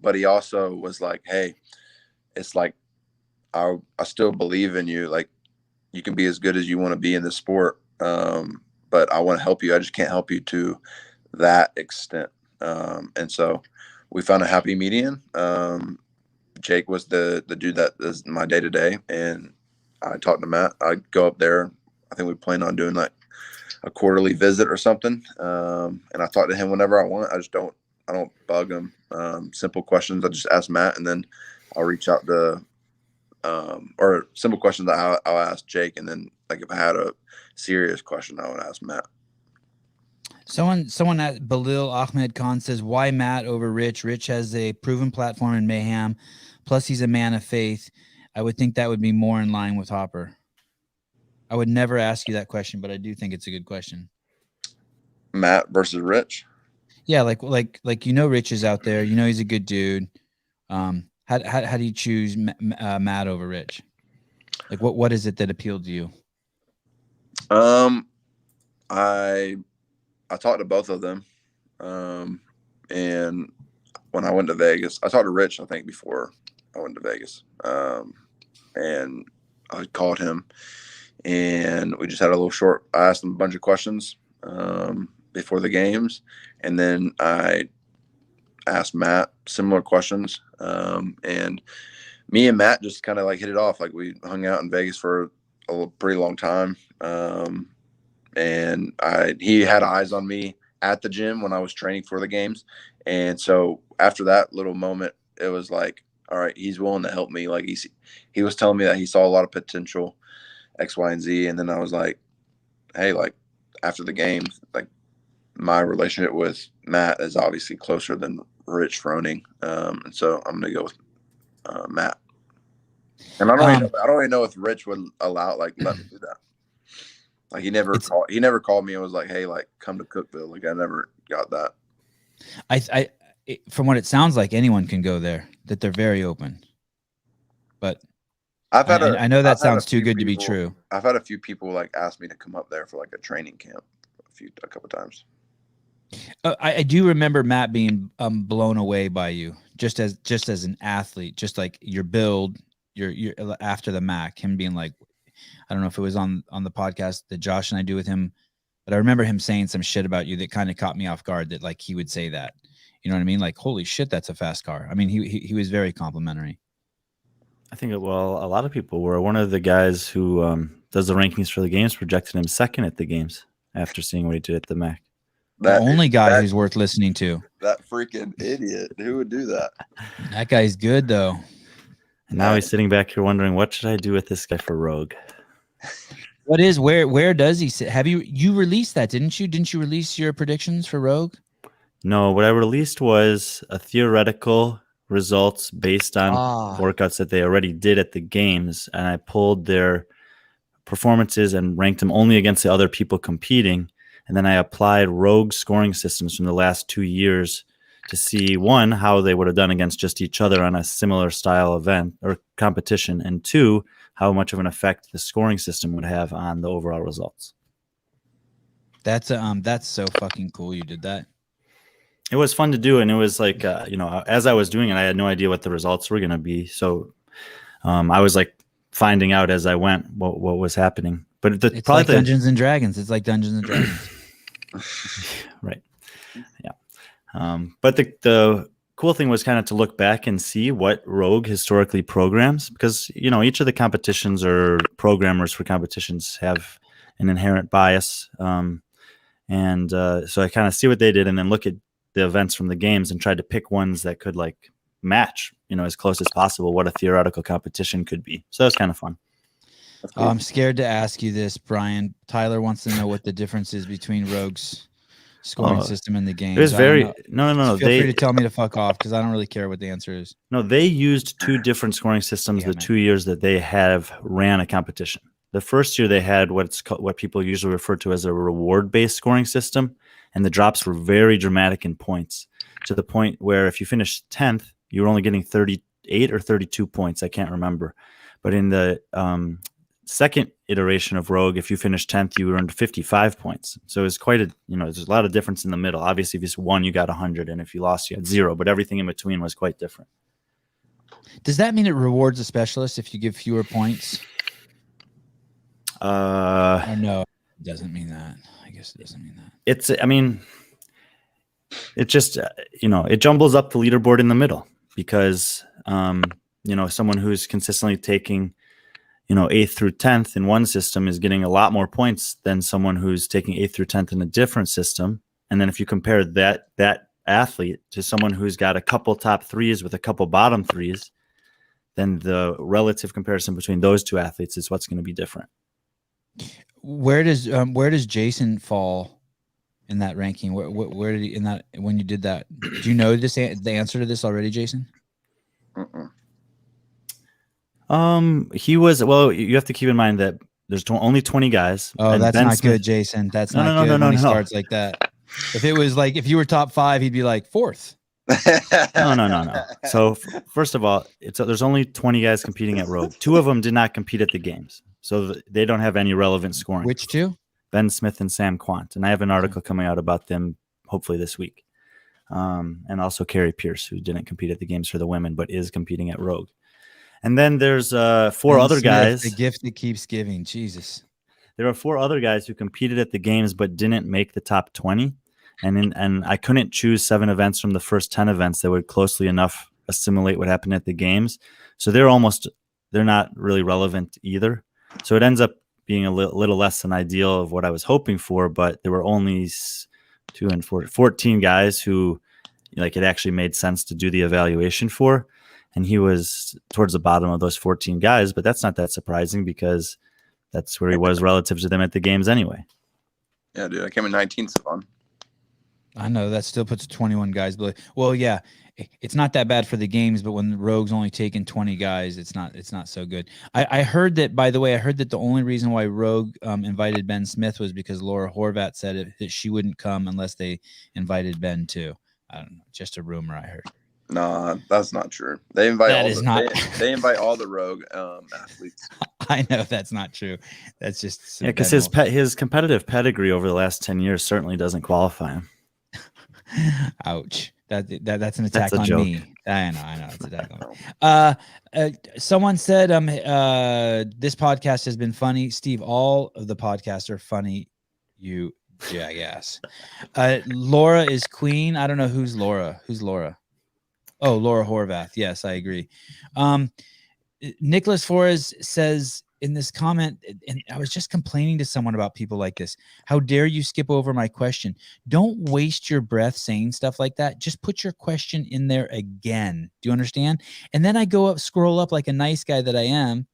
D: But he also was like, hey, it's like, I still believe in you. Like, you can be as good as you want to be in this sport. But I want to help you. I just can't help you to that extent. And so we found a happy median. Jake was the dude that is my day-to-day, and I talked to Matt. I go up there. I think we plan on doing like a quarterly visit or something. And I talk to him whenever I want. I don't bug him. Simple questions, I just ask Matt, and then I'll reach out to, or simple questions that I'll ask Jake. And then like if I had a serious question, I would ask Matt.
A: Someone at Balil Ahmed Khan says, why Matt over Rich? Rich has a proven platform in Mayhem. Plus he's a man of faith. I would think that would be more in line with Hopper. I would never ask you that question, but I do think it's a good question.
D: Matt versus Rich.
A: Yeah. Like, Rich is out there, he's a good dude. How do you choose Matt over Rich? Like what is it that appealed to you?
D: I talked to both of them. And when I went to Vegas, I talked to Rich, I think, before I went to Vegas. And I called him, and we just had a little short, I asked him a bunch of questions before the games. And then I asked Matt similar questions. And me and Matt just kind of like hit it off. Like, we hung out in Vegas for a pretty long time. And he had eyes on me at the gym when I was training for the games. And so after that little moment, it was like, all right, he's willing to help me. Like, he was telling me that he saw a lot of potential, X, Y, and Z. And then I was like, hey, like, after the games, like, my relationship with Matt is obviously closer than Rich Froning. And so I'm going to go with Matt. And I don't even know if Rich would let me do that. Like, he never called me and was like, hey, like, come to Cookville. Like, I never got that.
A: From what it sounds like, anyone can go there, that they're very open. But I know that sounds too good to be true.
D: I've had a few people like ask me to come up there for like a training camp a couple times.
A: I do remember Matt being blown away by you just as an athlete, just like your build, your after the MAC, him being like, I don't know if it was on the podcast that Josh and I do with him, but I remember him saying some shit about you that kind of caught me off guard, that like he would say that, you know what I mean? Like, holy shit, that's a fast car. I mean, he was very complimentary.
B: I think, well, a lot of people were. One of the guys who does the rankings for the games, projected him second at the games after seeing what he did at the MAC.
A: The only guy who's worth listening to.
D: That freaking idiot. Who would do that?
A: That guy's good, though.
B: And now he's sitting back here wondering, what should I do with this guy for Rogue?
A: Where does he sit? Have you released that, didn't you? Didn't you release your predictions for Rogue?
B: No, what I released was a theoretical results based on workouts that they already did at the games, and I pulled their performances and ranked them only against the other people competing, and then I applied Rogue scoring systems from the last 2 years to see, one, how they would have done against just each other on a similar style event or competition, and two, how much of an effect the scoring system would have on the overall results.
A: That's so fucking cool you did that.
B: It was fun to do, and it was like, as I was doing it, I had no idea what the results were going to be. So I was like finding out as I went what was happening. But it's probably like
A: Dungeons and Dragons. It's like Dungeons and Dragons.
B: Right. Yeah. But the cool thing was kind of to look back and see what Rogue historically programs, because, each of the competitions or programmers for competitions have an inherent bias. So I kind of see what they did and then look at the events from the games and tried to pick ones that could like match, as close as possible what a theoretical competition could be. So that's kind of fun.
A: Cool. I'm scared to ask you this, Brian. Tyler wants to know what the difference is between Rogue's scoring system and the game.
B: It was no.
A: Feel free to tell me to fuck off because I don't really care what the answer is.
B: No, they used two different scoring systems 2 years that they have ran a competition. The first year they had what people usually refer to as a reward-based scoring system, and the drops were very dramatic in points, to the point where if you finished 10th, you were only getting 38 or 32 points. I can't remember. But in the second iteration of Rogue, if you finished 10th, you earned 55 points. So it's quite there's a lot of difference in the middle. Obviously, if you won, you got 100, and if you lost, you had 0. But everything in between was quite different.
A: Does that mean it rewards a specialist if you give fewer points? Or no, it doesn't mean that. I guess it doesn't mean that.
B: It just, it jumbles up the leaderboard in the middle because, someone who's consistently taking, 8th through 10th in one system is getting a lot more points than someone who's taking 8th through 10th in a different system. And then if you compare that athlete to someone who's got a couple top 3s with a couple bottom 3s, then the relative comparison between those two athletes is what's going to be different.
A: Where does Jayson fall in that ranking? Where did he in that when you did that? Do you know the answer to this already, Jayson? He was, you have to keep in mind that there's only 20 guys. Oh, that's not good, Jayson. That's not good when he starts like that. If it was like if you were top 5, he'd be like 4th.
B: No. So first of all, there's only 20 guys competing at Rogue. 2 of them did not compete at the games, so they don't have any relevant scoring.
A: Which 2?
B: Ben Smith and Sam Quant, and I have an article coming out about them hopefully this week. And also Carrie Pierce, who didn't compete at the games for the women but is competing at Rogue. And then there's 4 other guys.
A: The gift that keeps giving. Jesus.
B: There are 4 other guys who competed at the games but didn't make the top 20. And I couldn't choose 7 events from the first 10 events that would closely enough assimilate what happened at the games. So they're not really relevant either. So it ends up being a little less than ideal of what I was hoping for, but there were only 2 and 14 guys who it actually made sense to do the evaluation for. And he was towards the bottom of those 14 guys, but that's not that surprising because that's where he was relative to them at the games anyway.
D: Yeah, dude, I came in 19th, Sevan.
A: I know that still puts 21 guys below. Well, yeah, it's not that bad for the games, but when the Rogue's only taking 20 guys, it's not so good. I heard that, by the way, the only reason why Rogue invited Ben Smith was because Laura Horvat said that she wouldn't come unless they invited Ben too. I don't know, just a rumor I heard.
D: No, that's not true. They invite they invite all the Rogue athletes.
A: I know that's not true. That's just
B: because his competitive pedigree over the last 10 years certainly doesn't qualify him.
A: Ouch. That's an attack on
B: joke.
A: me. I know it's an attack on me. Someone said this podcast has been funny. Steve, all of the podcasts are funny, you jackass. Laura is queen. I don't know who's Laura. Who's Laura? Oh, Laura Horvath. Yes, I agree. Nicholas Flores says in this comment, and I was just complaining to someone about people like this. How dare you skip over my question? Don't waste your breath saying stuff like that. Just put your question in there again. Do you understand? And then I go up, scroll up like a nice guy that I am,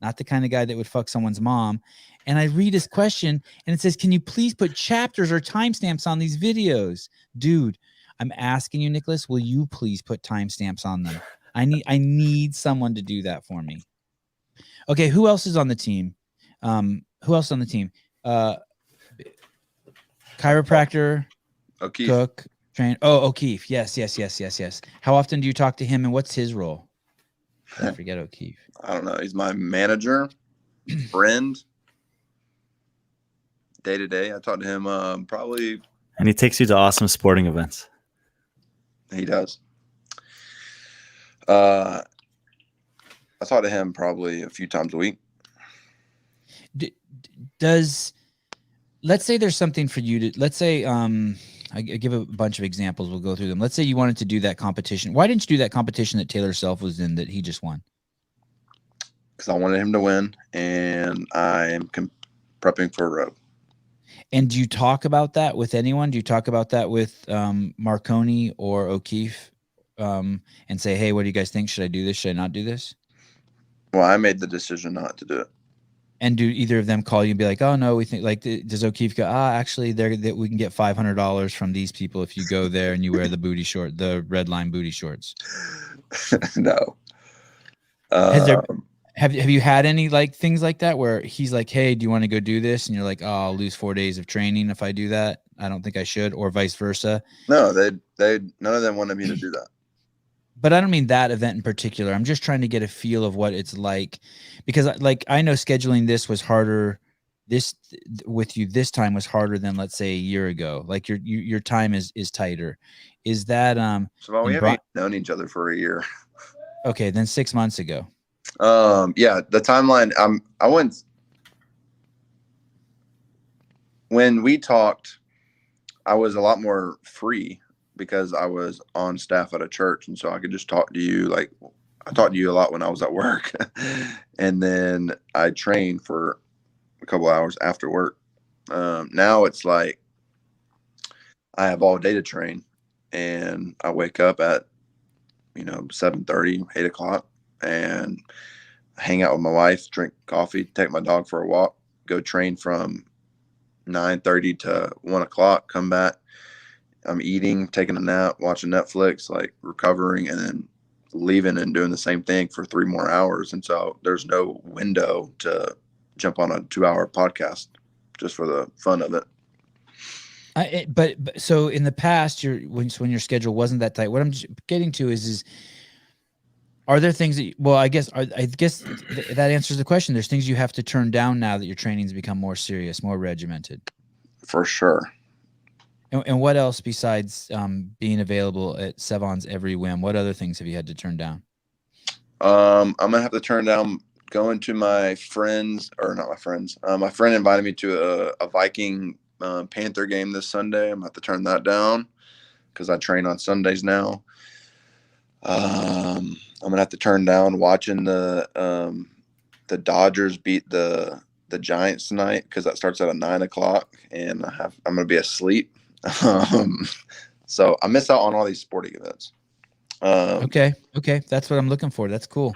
A: not the kind of guy that would fuck someone's mom. And I read his question and it says, can you please put chapters or timestamps on these videos? Dude, I'm asking you, Nicholas, will you please put timestamps on them? I need someone to do that for me. Okay, who else is on the team? Who else on the team? Chiropractor,
D: O'Keefe.
A: cook, train. Oh, O'Keefe. Yes. How often do you talk to him, and what's his role? I forget O'Keefe.
D: I don't know. He's my manager, friend, day to day. I talk to him probably.
B: And he takes you to awesome sporting events.
D: He does. I talk to him probably a few times a week.
A: Let's say there's something for you to, let's say, I give a bunch of examples. We'll go through them. Let's say you wanted to do that competition. Why didn't you do that competition that Taylor Self was in that he just won?
D: Because I wanted him to win, and I am prepping for a road.
A: And do you talk about that with anyone? Do you talk about that with Marconi or O'Keefe and say, hey, what do you guys think? Should I do this? Should I not do this?
D: Well, I made the decision not to do it.
A: And do either of them call you and be like, oh, no, we think, like, does O'Keefe go, actually, we can get $500 from these people if you go there and you wear the red line booty shorts?
D: No.
A: Have you had any like things like that where he's like, hey, do you want to go do this? And you're like, oh, I'll lose 4 days of training if I do that. I don't think I should, or vice versa.
D: No, they none of them wanted me to do that.
A: But I don't mean that event in particular. I'm just trying to get a feel of what it's like, because like I know scheduling this was harder. This with you this time was harder than, let's say, a year ago. Like your time is tighter. Is that
D: So we haven't known each other for a year.
A: Okay, then 6 months ago.
D: Yeah, the timeline. When we talked, I was a lot more free because I was on staff at a church, and so I could just talk to you. Like, I talked to you a lot when I was at work, and then I trained for a couple hours after work. Now it's like I have all day to train, and I wake up at 7:30, 8 o'clock, and hang out with my wife, drink coffee, take my dog for a walk, go train from 9:30 to 1 o'clock, come back. I'm eating, taking a nap, watching Netflix, like recovering, and then leaving and doing the same thing for 3 more hours. And so there's no window to jump on a 2-hour podcast just for the fun of it.
A: But so in the past, when your schedule wasn't that tight, what I'm getting to is are there things that, I guess that answers the question. There's things you have to turn down now that your training's become more serious, more regimented.
D: For sure.
A: And what else besides being available at Sevan's every whim? What other things have you had to turn down?
D: I'm going to have to turn down going to my friends, or not my friends. My friend invited me to a Viking Panther game this Sunday. I'm going to have to turn that down because I train on Sundays now. I'm going to have to turn down watching the Dodgers beat the Giants tonight because that starts at 9 o'clock, and I'm going to be asleep. So I miss out on all these sporting events.
A: Okay. That's what I'm looking for. That's cool.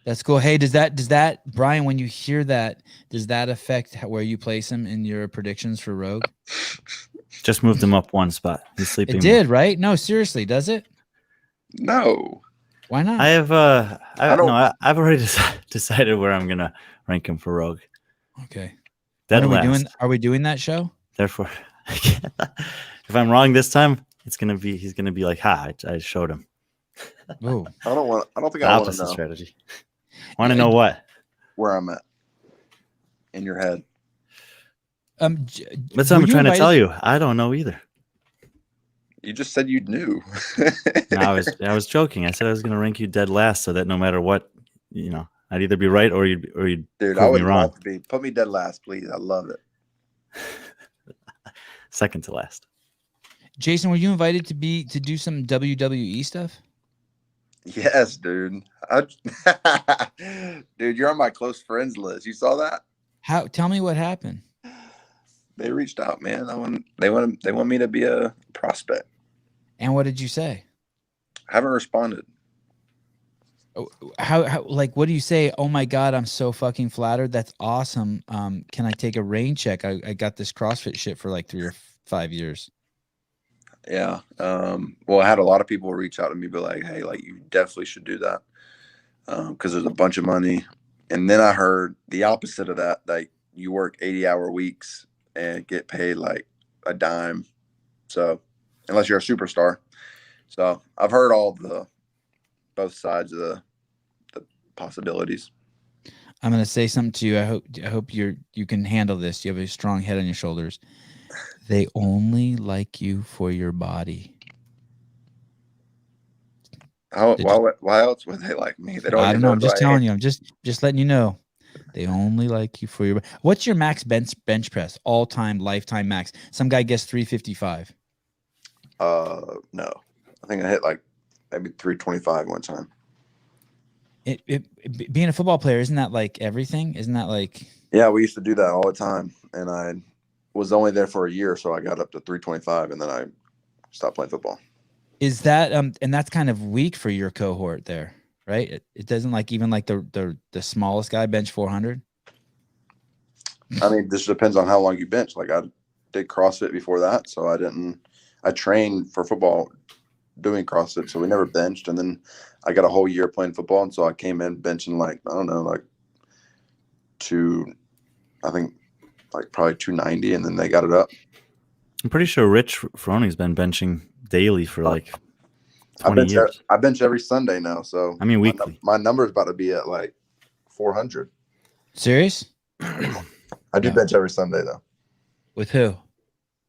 A: Hey, does that, Brian, when you hear that, does that affect where you place him in your predictions for Rogue?
B: Just moved him up one spot. He's sleeping.
A: It did, right? No, seriously, does it?
D: No.
A: Why not?
B: I've already decided where I'm gonna rank him for Rogue.
A: Okay.
B: Dead
A: Are
B: last.
A: we doing that show?
B: Therefore, if I'm wrong this time, he's gonna be like, "Ha! I showed him."
A: Oh,
D: I don't think
B: the
D: I want to
B: opposite
D: know
B: strategy. Want to know what?
D: where I'm at in your head.
B: That's what I'm trying to tell you. I don't know either.
D: You just said you knew.
B: No, I was joking. I said I was going to rank you dead last, so that no matter what, I'd either be right or you'd
D: Dude,
B: prove
D: I would
B: me wrong.
D: love to be. Put me dead last, please. I love it.
B: Second to last.
A: Jayson, were you invited to do some WWE stuff?
D: Yes, dude. Dude, you're on my close friends list. You saw that?
A: How? Tell me what happened.
D: They reached out, man. They want me to be a prospect.
A: And what did you say?
D: I haven't responded.
A: How like what do you say? Oh my God, I'm so fucking flattered. That's awesome. Can I take a rain check? I got this CrossFit shit for like 3 or 5 years.
D: Yeah. Well, I had a lot of people reach out to me, be like, hey, like you definitely should do that. Because there's a bunch of money. And then I heard the opposite of that, like you work 80-hour weeks and get paid like a dime. So unless you're a superstar. So I've heard both sides of the possibilities.
A: I'm gonna say something to you. I hope you can handle this. You have a strong head on your shoulders. They only like you for your body.
D: Why else would they like me? They don't.
A: I don't know. I'm just telling
D: you.
A: I'm just letting you know. They only like you for your. What's your max bench press? All time, lifetime max. Some guy gets 355.
D: No, I think I hit like maybe 325 one time.
A: Being a football player, isn't that like everything? Isn't that like?
D: Yeah, we used to do that all the time, and I was only there for a year, so I got up to 325, and then I stopped playing football.
A: Is that and that's kind of weak for your cohort there, right? It doesn't like even like the smallest guy bench 400.
D: I mean, this depends on how long you bench. Like I did CrossFit before that, so I trained for football doing CrossFit, so we never benched. And then I got a whole year playing football, and so I came in benching like I don't know, like probably 290, and then they got it up.
B: I'm pretty sure Rich Fronin's been benching daily for like 20 years.
D: I bench every Sunday now, so
B: I mean weekly.
D: My number's about to be at like 400.
A: Serious?
D: I do bench every Sunday though.
A: With who?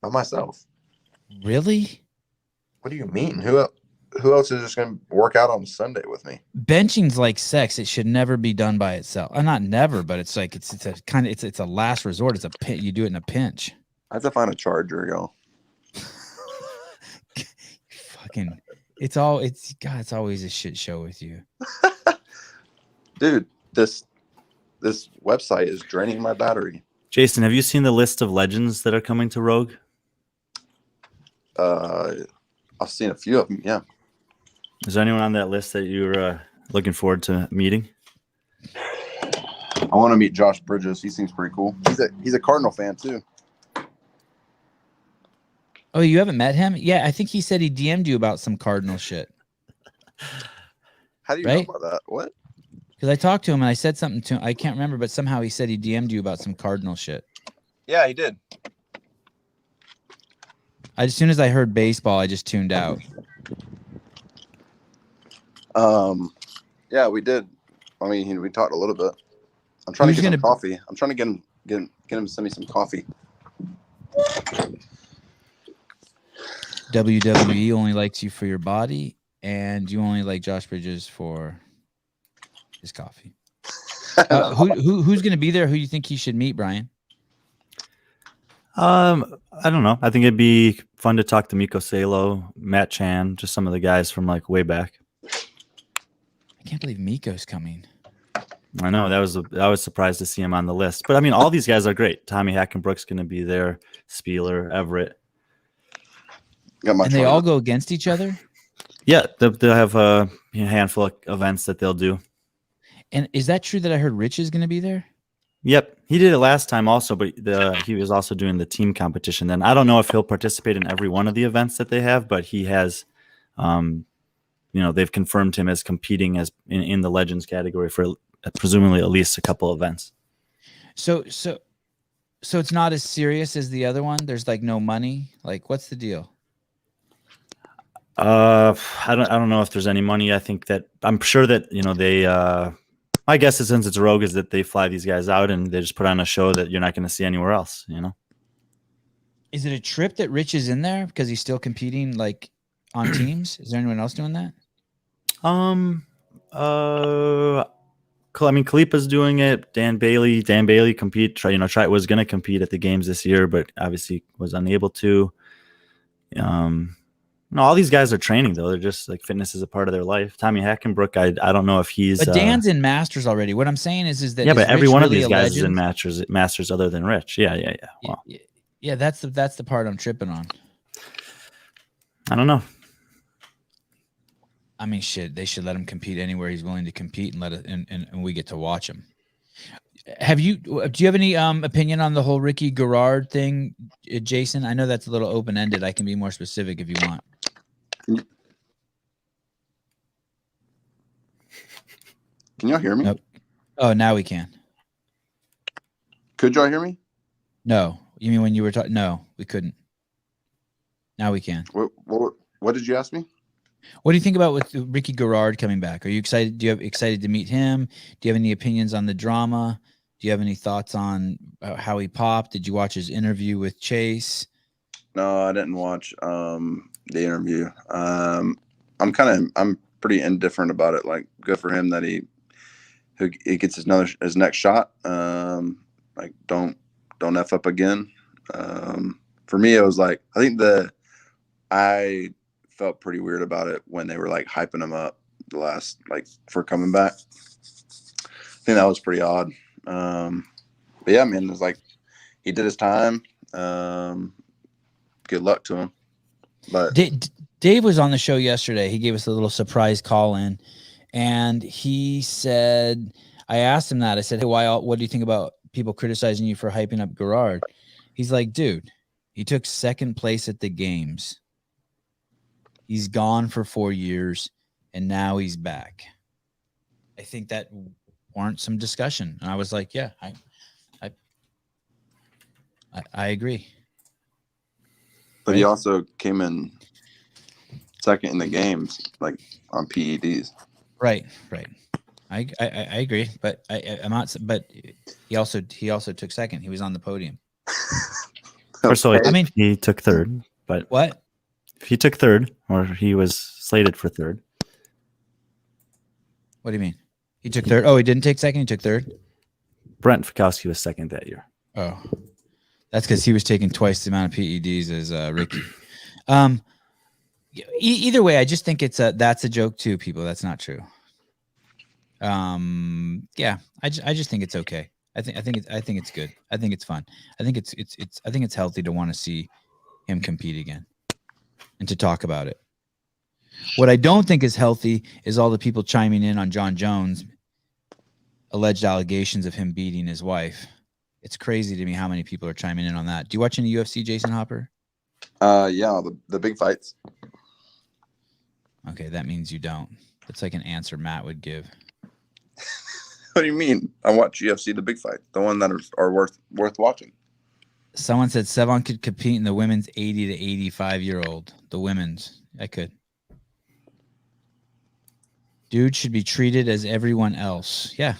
D: By myself.
A: Really?
D: What do you mean? Who else is just going to work out on Sunday with me?
A: Benching's like sex. It should never be done by itself. Not never, but it's like it's a kind of it's a last resort. It's a pit. You do it in a pinch.
D: I have to find a charger, y'all.
A: Fucking, it's always a shit show with you.
D: Dude, this website is draining my battery.
B: Jayson, have you seen the list of legends that are coming to Rogue?
D: I've seen a few of them, yeah.
B: Is there anyone on that list that you're looking forward to meeting?
D: I want to meet Josh Bridges. He seems pretty cool. He's a Cardinal fan too.
A: Oh, you haven't met him? Yeah, I think he said he DM'd you about some Cardinal shit.
D: How do you know about that? What?
A: Because I talked to him and I said something to him. I can't remember, but somehow he said he DM'd you about some Cardinal shit.
D: Yeah, he did.
A: As soon as I heard baseball, I just tuned out.
D: Yeah, we did. I mean, we talked a little bit. I'm trying to get some coffee. I'm trying to get him to send me some coffee.
A: WWE only likes you for your body, and you only like Josh Bridges for his coffee. Who's going to be there? Who you think he should meet, Brian?
B: I don't know. I think it'd be fun to talk to Miko Salo, Matt Chan, just some of the guys from like way back.
A: I can't believe Miko's coming.
B: I know I was surprised to see him on the list, but I mean, all these guys are great. Tommy Hackenbrook's going to be there, Spieler, Everett.
A: And they all go against each other?
B: Yeah, they'll have a handful of events that they'll do.
A: And is that true that I heard Rich is going to be there?
B: Yep, he did it last time also, but he was also doing the team competition. Then I don't know if he'll participate in every one of the events that they have, but he has, they've confirmed him as competing as in the Legends category for presumably at least a couple events. So it's not as serious as the other one. There's like no money. Like, what's the deal? I don't know if there's any money. I think that I'm sure that they. My guess is, since it's Rogue, is that they fly these guys out and they just put on a show that you're not going to see anywhere else. Is it a trip that Rich is in there because he's still competing like on teams? Is there anyone else doing that? I mean, Kalipa's doing it. Dan Bailey was going to compete at the games this year, but obviously was unable to. No, all these guys are training though. They're just like fitness is a part of their life. Tommy Hackenbrook, I don't know if he's.
A: But Dan's in Masters already. What I'm saying is that
B: yeah, but every one of
A: really
B: these guys is in
A: legend?
B: Masters other than Rich. Yeah. Wow.
A: Yeah, that's the part I'm tripping on.
B: I don't know.
A: I mean, shit, they should let him compete anywhere he's willing to compete and let it, and we get to watch him. Do you have any opinion on the whole Ricky Garard thing, Jayson? I know that's a little open ended. I can be more specific if you want.
D: Can y'all hear me?
A: Nope. Oh, now we can.
D: Could y'all hear me?
A: No, you mean when you were talking? No, we couldn't. Now we can.
D: What did you ask me?
A: What do you think about with Ricky Garard coming back? Are you excited? Do you have excited to meet him? Do you have any opinions on the drama? Do you have any thoughts on how he popped? Did you watch his interview with Chase?
D: No, I didn't watch the interview. I'm pretty indifferent about it. Like, good for him that he gets his next shot. Like, don't F up again. For me, it was like, I felt pretty weird about it when they were like hyping him up for coming back. I think that was pretty odd. But yeah, man, it was like he did his time. Good luck to him. But
A: Dave was on the show yesterday. He gave us a little surprise call in, and he said, I asked him that. I said, hey, what do you think about people criticizing you for hyping up Garard? He's like, dude, he took second place at the games. He's gone for 4 years, and now he's back. I think that warrants some discussion. And I was like, yeah, I agree.
D: But he also came in second in the games, like on PEDs.
A: Right. I agree, but I'm not. But he also took second. He was on the podium.
B: First of all, I mean, he took third. But
A: what?
B: If he took third, or he was slated for third.
A: What do you mean? He took third? Oh, he didn't take second. He took third.
B: Brent Fikowski was second that year.
A: Oh, that's because he was taking twice the amount of PEDs as Ricky. Either way, I just think that's a joke too, people. That's not true. Yeah, I just think it's okay. I think it's good. I think it's fun. I think it's healthy to want to see him compete again and to talk about it. What I don't think is healthy is all the people chiming in on John Jones' alleged allegations of him beating his wife. It's crazy to me how many people are chiming in on that. Do you watch any UFC, Jayson Hopper?
D: Yeah, the big fights.
A: Okay, that means you don't. That's like an answer Matt would give.
D: What do you mean? I watch UFC, the big fight, the one that are worth watching.
A: Someone said Sevan could compete in the women's 80 to 85-year-old. The women's. I could. Dude should be treated as everyone else. Yeah.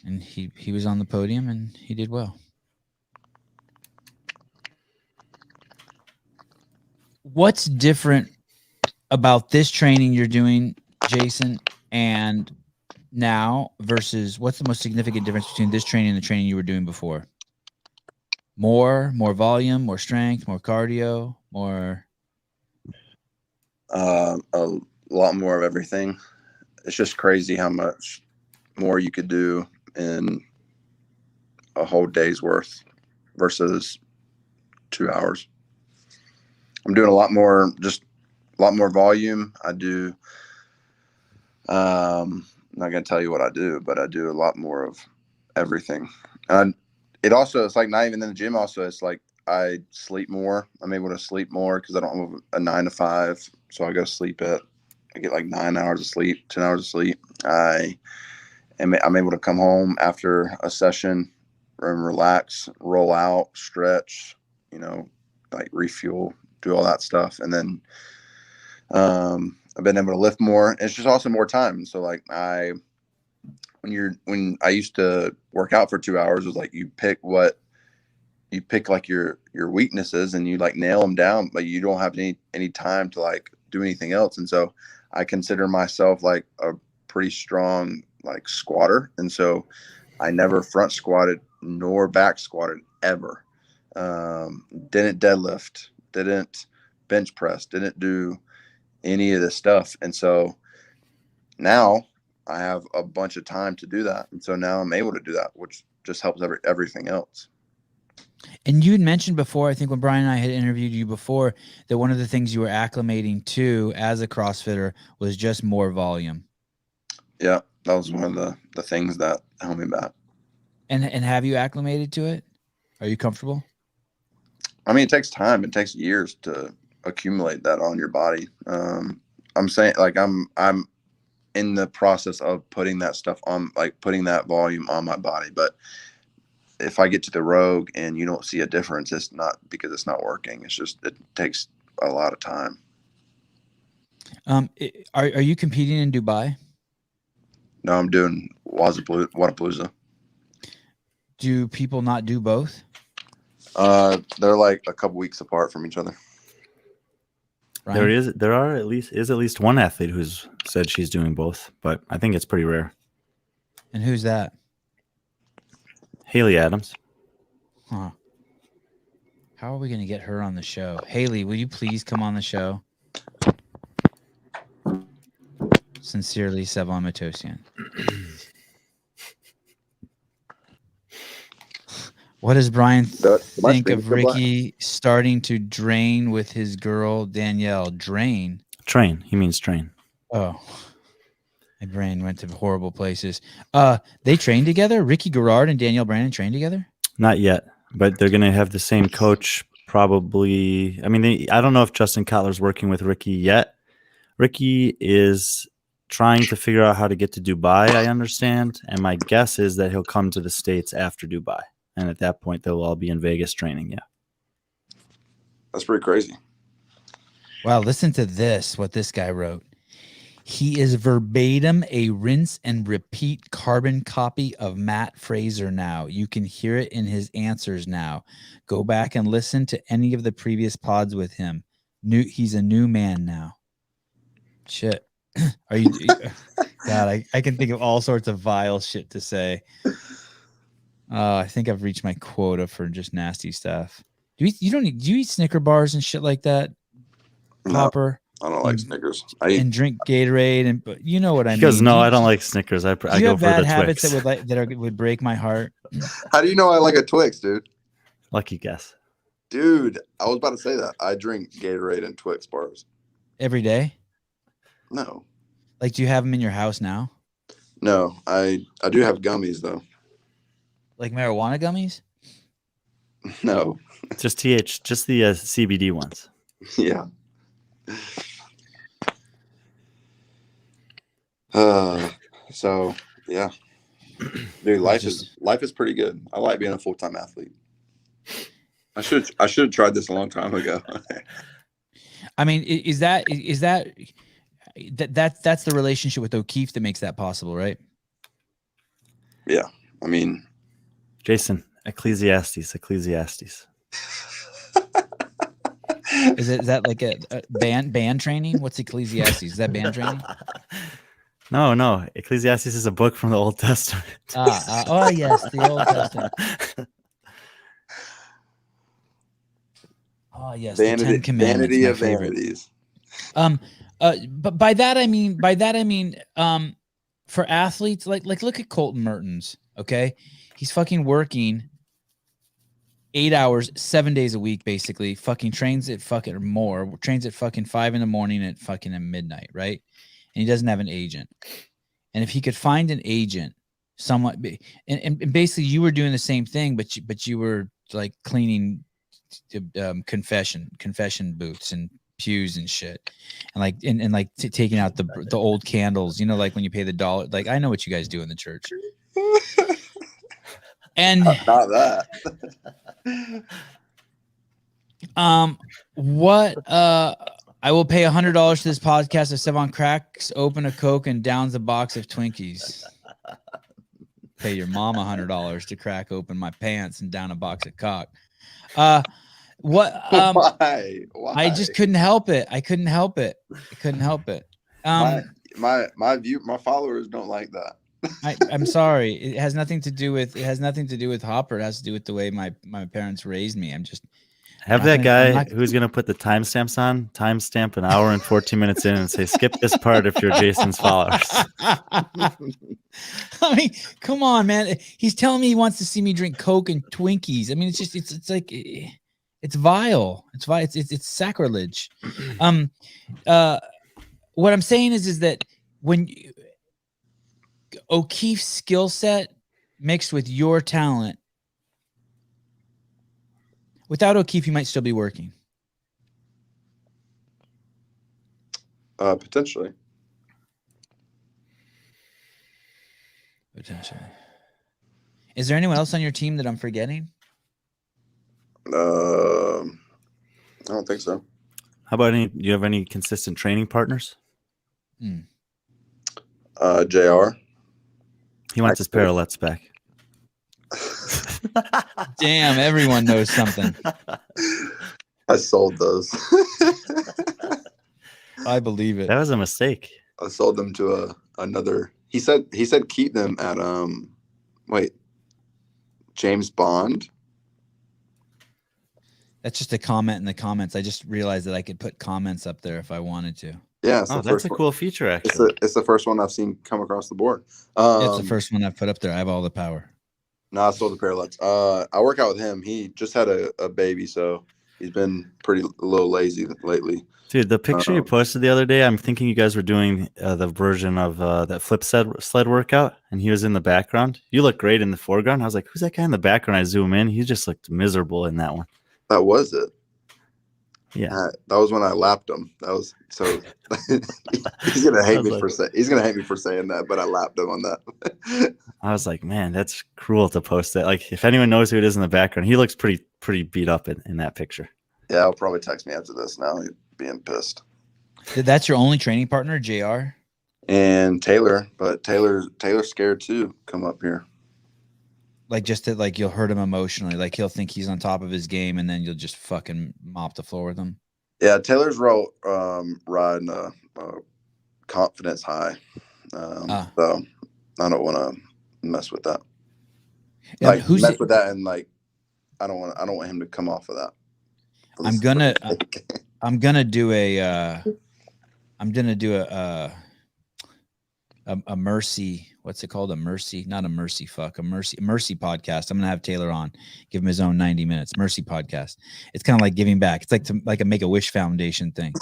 A: And he was on the podium and he did well. What's different about this training you're doing, Jayson, and now versus what's the most significant difference between this training and the training you were doing before? More volume, more strength, more cardio, more.
D: A lot more of everything. It's just crazy how much more you could do in a whole day's worth versus 2 hours. I'm doing a lot more volume. I do. I'm not going to tell you what I do, but I do a lot more of everything. And it's like not even in the gym. Also, it's like I sleep more. I'm able to sleep more because I don't have a 9 to 5. So I go to sleep I get like 9 hours of sleep, 10 hours of sleep. I'm able to come home after a session and relax, roll out, stretch, like refuel, do all that stuff. And then I've been able to lift more. It's just also more time. So like when I used to work out for 2 hours, it was like you pick like your weaknesses and you like nail them down, but you don't have any time to like do anything else. And so I consider myself like a pretty strong like squatter. And so I never front squatted nor back squatted ever. Didn't deadlift, didn't bench press, didn't do any of this stuff. And so now I have a bunch of time to do that. And so now I'm able to do that, which just helps everything else.
A: And you had mentioned before, I think when Brian and I had interviewed you before, that one of the things you were acclimating to as a CrossFitter was just more volume.
D: Yeah, that was one of the things that held me back.
A: And have you acclimated to it? Are you comfortable?
D: I mean, it takes time. It takes years to accumulate that on your body. I'm saying, like, I'm in the process of putting that stuff on, like putting that volume on my body. But if I get to the Rogue and you don't see a difference, it's not because it's not working. It's just, it takes a lot of time.
A: Are you competing in Dubai?
D: No, I'm doing Wadapalooza.
A: Do people not do both?
D: They're like a couple weeks apart from each other.
A: Ryan?
B: There is at least one athlete who's said she's doing both, but I think it's pretty rare.
A: And who's that?
B: Haley Adams.
A: Huh. How are we going to get her on the show? Haley, will you please come on the show? Sincerely, Sevan Matosian. What does Brian think of Ricky starting to drain with his girl, Danielle? Drain?
B: Train. He means train.
A: Oh. My brain went to horrible places. They train together? Ricky Garard and Danielle Brandon train together?
B: Not yet, but they're going to have the same coach probably. I mean, I don't know if Justin Kotler's working with Ricky yet. Ricky is trying to figure out how to get to Dubai, I understand. And my guess is that he'll come to the States after Dubai. And at that point, they'll all be in Vegas training. Yeah.
D: That's pretty crazy.
A: Wow. Listen to this, what this guy wrote. He is verbatim a rinse and repeat carbon copy of Matt Fraser now. You can hear it in his answers now. Go back and listen to any of the previous pods with him. He's a new man now. Shit. Are you God, I can think of all sorts of vile shit to say. I think I've reached my quota for just nasty stuff. Do you eat Snicker bars and shit like that?
D: No,
A: Popper?
D: I don't like Snickers.
A: And drink Gatorade, but you know what I mean.
B: Because no, I don't like Snickers. I
A: do
B: go
A: you have
B: for
A: bad
B: the
A: habits
B: Twix.
A: that would break my heart?
D: How do you know I like a Twix, dude?
B: Lucky guess.
D: Dude, I was about to say that. I drink Gatorade and Twix bars.
A: Every day?
D: No.
A: Like, do you have them in your house now?
D: No, I do have gummies, though.
A: Like marijuana gummies?
D: No.
B: Just the CBD ones.
D: Yeah. So yeah, dude, life is pretty good. I like being a full-time athlete. I should have tried this a long time ago.
A: I mean, that's the relationship with O'Keefe that makes that possible, right?
D: Yeah, I mean,
B: Jayson, Ecclesiastes.
A: Is that like a band training? What's Ecclesiastes? Is that band training?
B: No. Ecclesiastes is a book from the Old Testament.
A: Oh yes, the Old Testament. Oh yes, the Ten Commandments.
D: Vanity of
A: favorite.
D: vanities.
A: But by that I mean, for athletes, like look at Colton Mertens. Okay, he's fucking working 8 hours, 7 days a week, basically. Fucking trains at fucking or more. Trains at fucking 5 a.m. at fucking midnight, right? And he doesn't have an agent. And if he could find an agent, somewhat, and basically you were doing the same thing, but you were like cleaning confession booths and pews and shit, and like taking out the old candles. You know, like when you pay the $1. Like I know what you guys do in the church. And
D: not that.
A: I will pay $100 to this podcast if Sevan cracks open a Coke and downs a box of Twinkies. Pay your mom $100 to crack open my pants and down a box of cock. What?
D: Why?
A: I just couldn't help it. I couldn't help it.
D: My followers don't like that.
A: I'm sorry. It has nothing to do with Hopper. It has to do with the way my parents raised me.
B: Have that guy who's going to put the timestamps on, timestamp an hour and 14 minutes in and say, skip this part if you're Jayson's followers.
A: I mean, come on, man. He's telling me he wants to see me drink Coke and Twinkies. I mean, it's just, it's like, it's vile. It's vile. It's sacrilege. What I'm saying is that when O'Keefe's skill set mixed with your talent, without O'Keefe, you might still be working.
D: Potentially.
A: Is there anyone else on your team that I'm forgetting?
D: I don't think so.
B: How about do you have any consistent training partners?
D: JR.
B: He wants his parallettes back.
A: Damn, everyone knows something.
D: I sold those.
A: I believe it.
B: That was a mistake.
D: I sold them to another. He said keep them at James Bond.
A: That's just a comment in the comments. I just realized that I could put comments up there if I wanted to.
D: Yeah,
B: that's a cool feature. Actually,
D: it's the first one I've seen come across the board.
A: It's the first one I've put up there. I have all the power.
D: No, I sold the parallettes. I work out with him. He just had a baby, so he's been a little lazy lately.
B: Dude, the picture you posted the other day, I'm thinking you guys were doing the version of that flip sled workout, and he was in the background. You look great in the foreground. I was like, who's that guy in the background? I zoom in. He just looked miserable in that one.
D: That was it.
B: Yeah,
D: that was when I lapped him. That was so. He's gonna hate me for saying that, but I lapped him on that.
B: I was like, man, that's cruel to post that. Like, if anyone knows who it is in the background, he looks pretty beat up in that picture.
D: Yeah, he'll probably text me after this. Now he's being pissed.
A: That's your only training partner, JR?
D: And Taylor, but Taylor's scared too. Come up here.
A: Like just that, like you'll hurt him emotionally. Like he'll think he's on top of his game, and then you'll just fucking mop the floor with him.
D: Yeah, Taylor's riding a confidence high, so I don't want to mess with that.
A: Yeah,
D: like mess with that, and like I don't want him to come off of that.
A: I'm gonna do a mercy. What's it called? A mercy podcast. I'm gonna have Taylor on, give him his own 90 minutes. Mercy podcast. It's kind of like giving back. It's like a Make-A-Wish Foundation thing.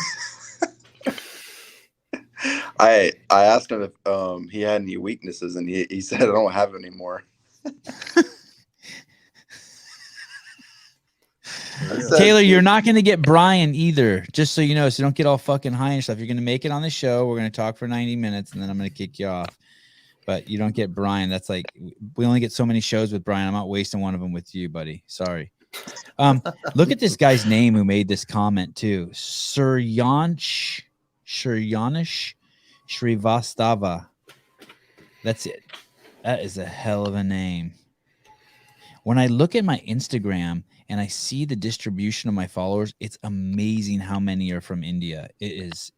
D: I asked him if he had any weaknesses, and he said I don't have any more.
A: Taylor, you're not going to get Brian either, just so you know, so don't get all fucking high and stuff. You're going to make it on the show. We're going to talk for 90 minutes, and then I'm going to kick you off. But you don't get Brian. That's like, we only get so many shows with Brian. I'm not wasting one of them with you, buddy. Sorry. Look at this guy's name who made this comment too. Suryanish Shrivastava. That's it. That is a hell of a name. When I look at my Instagram and I see the distribution of my followers, it's amazing how many are from India. It's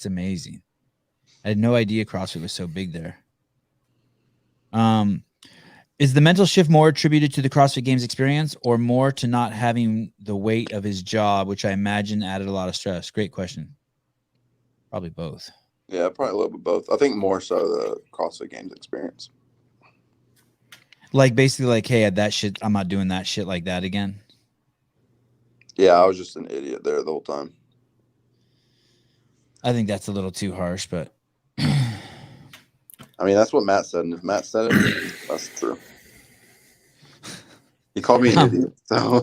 A: amazing. I had no idea CrossFit was so big there. Is the mental shift more attributed to the CrossFit Games experience or more to not having the weight of his job, which I imagine added a lot of stress? Great question. Probably both.
D: Yeah, probably a little bit both. I think more so the CrossFit Games experience.
A: Like basically like, hey, that shit, I'm not doing that shit like that again.
D: Yeah, I was just an idiot there the whole time.
A: I think that's a little too harsh, but
D: I mean, that's what Matt said. And if Matt said it, that's true. He called me an idiot. So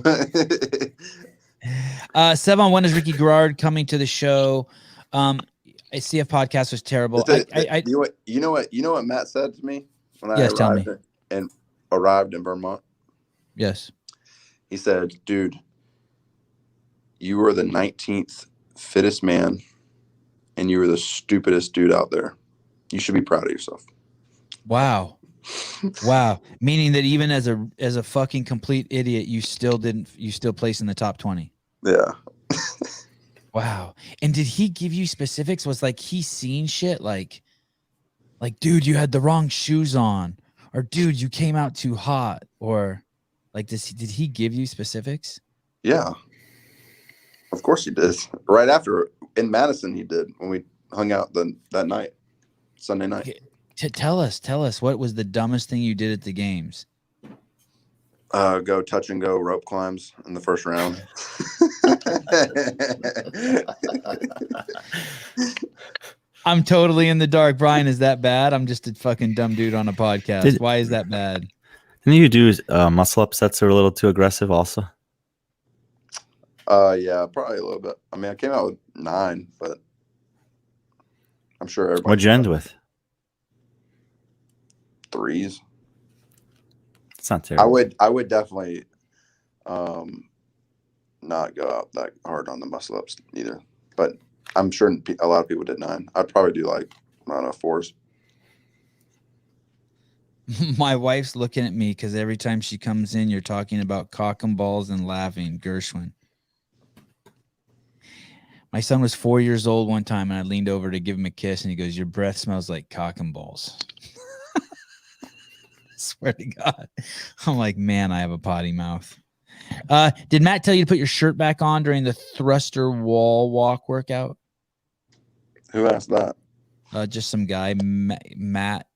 A: Sevan, when is Ricky Garard coming to the show? CF podcast was terrible.
D: You know what Matt said to me when I arrived in Vermont?
A: Yes.
D: He said, dude, you were the 19th fittest man and you were the stupidest dude out there. You should be proud of yourself.
A: Wow. Wow. Meaning that even as a fucking complete idiot, you still placed in the top 20.
D: Yeah.
A: Wow. And did he give you specifics? Was like he seen shit like, dude, you had the wrong shoes on, or dude, you came out too hot, or like did he give you specifics?
D: Yeah. Of course he did. Right after in Madison, he did when we hung out that night, Sunday night.
A: Okay. Tell us what was the dumbest thing you did at the games?
D: Go touch and go rope climbs in the first round.
A: I'm totally in the dark. Brian, is that bad? I'm just a fucking dumb dude on a podcast. Why is that bad?
B: Didn't you do muscle ups that are a little too aggressive also?
D: Yeah, probably a little bit. I mean, I came out with 9, but I'm sure everybody.
B: What'd you end with?
D: 3s.
B: It's not terrible.
D: I would definitely not go out that hard on the muscle ups either. But I'm sure a lot of people did 9. I'd probably do like, I don't know, 4s.
A: My wife's looking at me because every time she comes in, you're talking about cock and balls and laughing. Gershwin. My son was 4 years old one time, and I leaned over to give him a kiss, and he goes, "Your breath smells like cock and balls." Swear to God. I'm like, man, I have a potty mouth. Did Matt tell you to put your shirt back on during the thruster wall walk workout?
D: Who asked that?
A: Just some guy, Matt,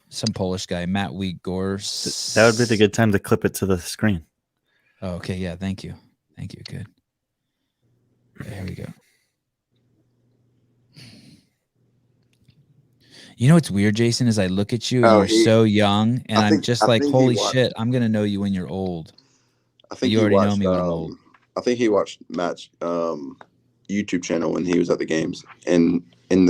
A: some Polish guy, Matt Wigors.
B: That would be the good time to clip it to the screen.
A: Oh, okay. Yeah. Thank you. Good. There we go. You know what's weird, Jayson, is I look at you and you're so young, and I'm just like, holy shit, I'm going to know you when you're old.
D: I think
A: you already know me when I'm old.
D: I think he watched Matt's YouTube channel when he was at the games. And in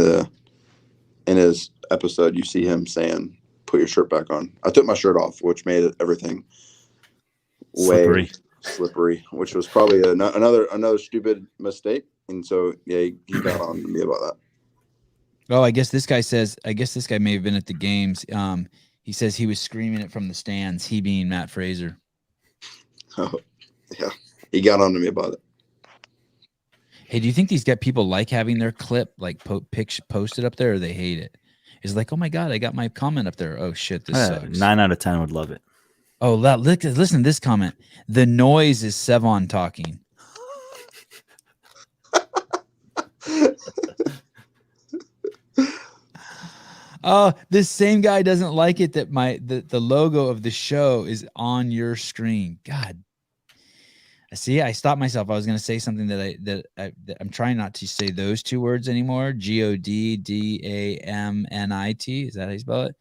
D: his episode, you see him saying, "Put your shirt back on." I took my shirt off, which made everything way slippery, which was probably another stupid mistake. And so, yeah, he got on to me about that.
A: Oh, I guess this guy may have been at the games. He says he was screaming it from the stands, he being Matt Fraser.
D: Oh, yeah. He got on to me about it.
A: Hey, do you think these people like having their clip like posted up there, or they hate it? It's like, oh my God, I got my comment up there. Oh shit, this sucks.
B: 9 out of 10 would love it.
A: Oh, listen to this comment. The noise is Sevan talking. Oh, this same guy doesn't like it that the logo of the show is on your screen. God. See, I stopped myself. I was going to say something that I'm trying not to say those 2 words anymore. GODDAMNIT. Is that how you spell it?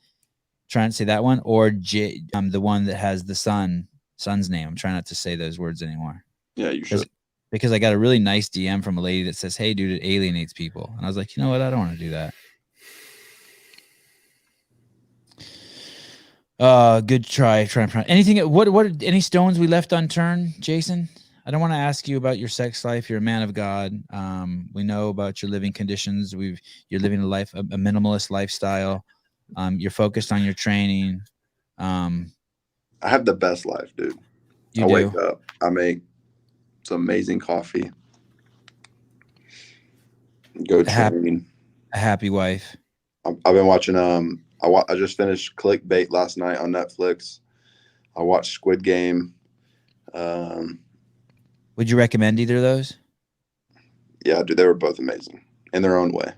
A: Trying to say that one, or the one that has the son's name. I'm trying not to say those words anymore.
D: Yeah, you should.
A: Because I got a really nice DM from a lady that says, "Hey, dude, it alienates people." And I was like, you know what? I don't want to do that. Good try. Anything? What? Any stones we left unturned, Jayson? I don't want to ask you about your sex life. You're a man of God. We know about your living conditions. You're living a minimalist lifestyle. You're focused on your training.
D: I have the best life, dude.
A: I
D: wake up. I make some amazing coffee. Go train.
A: A happy wife.
D: I've been watching. I just finished Clickbait last night on Netflix. I watched Squid Game.
A: Would you recommend either of those?
D: Yeah, dude, they were both amazing in their own way.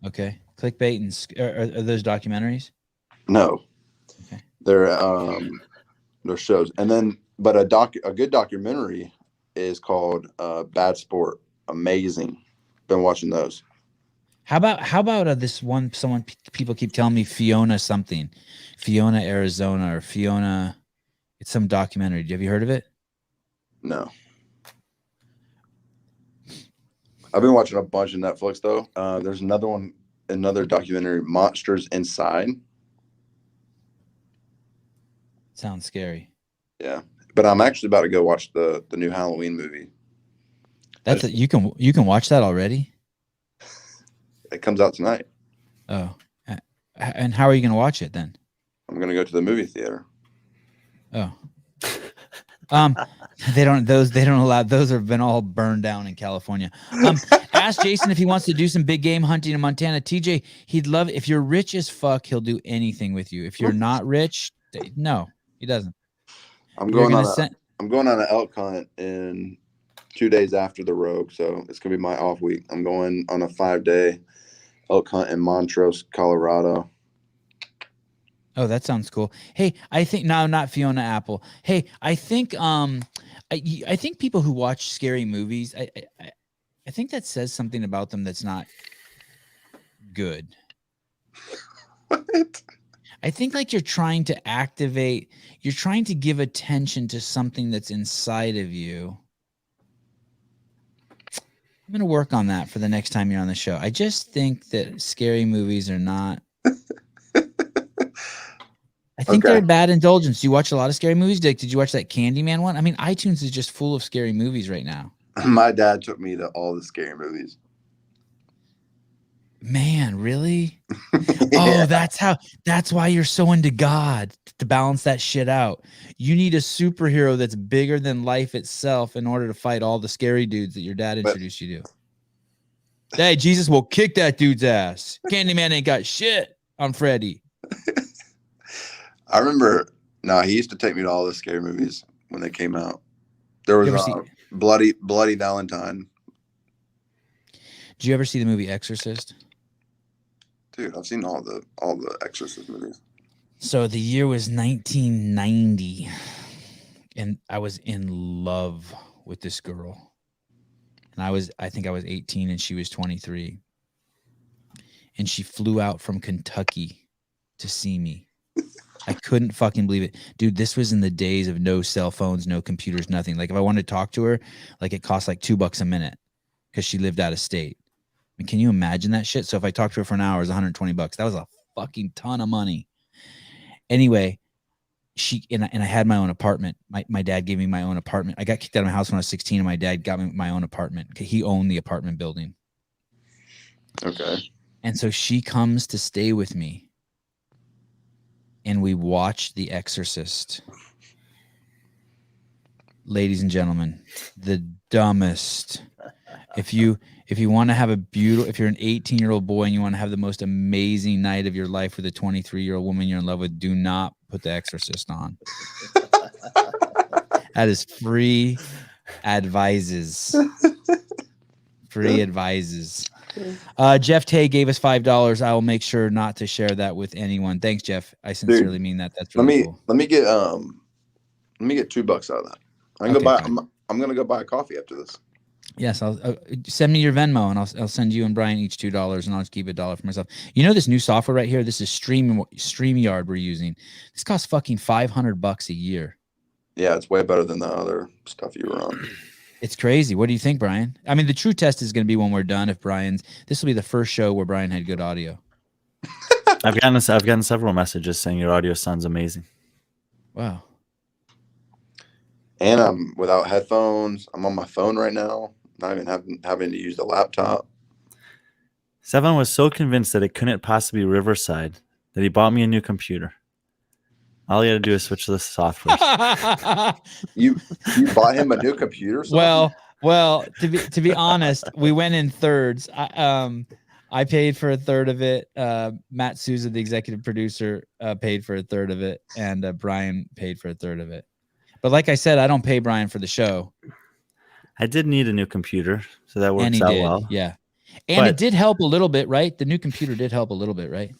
A: Okay. Clickbait and are those documentaries?
D: No.
A: Okay.
D: They're shows. And then but a good documentary is called Bad Sport. Amazing. Been watching those.
A: How about this one? People keep telling me Fiona Arizona, or Fiona. It's some documentary. Have you heard of it?
D: No. I've been watching a bunch of Netflix though. There's another documentary, Monsters Inside.
A: Sounds scary.
D: Yeah, but I'm actually about to go watch the new Halloween movie.
A: You can watch that already?
D: It comes out tonight.
A: Oh, and how are you going to watch it then?
D: I'm going to go to the movie theater.
A: Oh, they don't allow, those have been all burned down in California. Ask Jayson if he wants to do some big game hunting in Montana. TJ, he'd love, if you're rich as fuck, he'll do anything with you. If you're not rich, no, he doesn't.
D: I'm going on going on an elk hunt in 2 days after the Rogue, so it's gonna be my off week. I'm going on a 5-day elk hunt in Montrose, Colorado.
A: Oh, that sounds cool. Hey, I think no, not Fiona Apple. Hey, I think I think people who watch scary movies, I think that says something about them that's not good.
D: What?
A: I think like you're trying to give attention to something that's inside of you. I'm going to work on that for the next time you're on the show. I just think that scary movies are not. I think they're a bad indulgence. Do you watch a lot of scary movies, Dick? Did you watch that Candyman one? I mean, iTunes is just full of scary movies right now.
D: My dad took me to all the scary movies.
A: Man, really?
D: Yeah.
A: Oh, that's why you're so into God, to balance that shit out. You need a superhero that's bigger than life itself in order to fight all the scary dudes that your dad introduced you to. Hey, Jesus will kick that dude's ass. Candyman ain't got shit on Freddy.
D: I remember, he used to take me to all the scary movies when they came out. There was Bloody Valentine.
A: Did you ever see the movie Exorcist?
D: Dude, I've seen all the Exorcist movies.
A: So the year was 1990, and I was in love with this girl. And I think I was 18 and she was 23. And she flew out from Kentucky to see me. I couldn't fucking believe it. Dude, this was in the days of no cell phones, no computers, nothing. Like if I wanted to talk to her, like it cost like $2 a minute because she lived out of state. I mean, can you imagine that shit? So if I talked to her for an hour, it was $120. That was a fucking ton of money. Anyway, I had my own apartment. My dad gave me my own apartment. I got kicked out of my house when I was 16 and my dad got me my own apartment. He owned the apartment building.
D: Okay.
A: And so she comes to stay with me. And we watched The Exorcist. Ladies and gentlemen, the dumbest. If you want to have if you're an 18-year-old boy and you want to have the most amazing night of your life with a 23-year-old woman you're in love with, do not put The Exorcist on. That is free advices. Free advices. Jeff Tay gave us $5. I will make sure not to share that with anyone. Thanks, Jeff. I sincerely mean that. That's really cool.
D: Let me get $2 out of that. I'm gonna go buy a coffee after this.
A: Yes, I'll send me your Venmo and I'll send you and Brian each $2 and I'll just keep $1 for myself. You know this new software right here? This is StreamYard we're using. This costs fucking $500 a year.
D: Yeah, it's way better than the other stuff you were on.
A: It's crazy. What do you think, Brian? I mean, the true test is going to be when we're done. This will be the first show where Brian had good audio.
B: I've gotten several messages saying your audio sounds amazing.
A: Wow.
D: And I'm without headphones. I'm on my phone right now. Not even having to use the laptop.
B: Sevan was so convinced that it couldn't possibly be Riverside that he bought me a new computer. All you got to do is switch to the software.
D: You bought him a new computer?
A: Well, to be honest, we went in thirds. I paid for a third of it. Matt Souza, the executive producer, paid for a third of it, and Brian paid for a third of it. But like I said, I don't pay Brian for the show.
B: I did need a new compuder, so that works out well.
A: Yeah, and it did help a little bit, right? The new computer did help a little bit, right?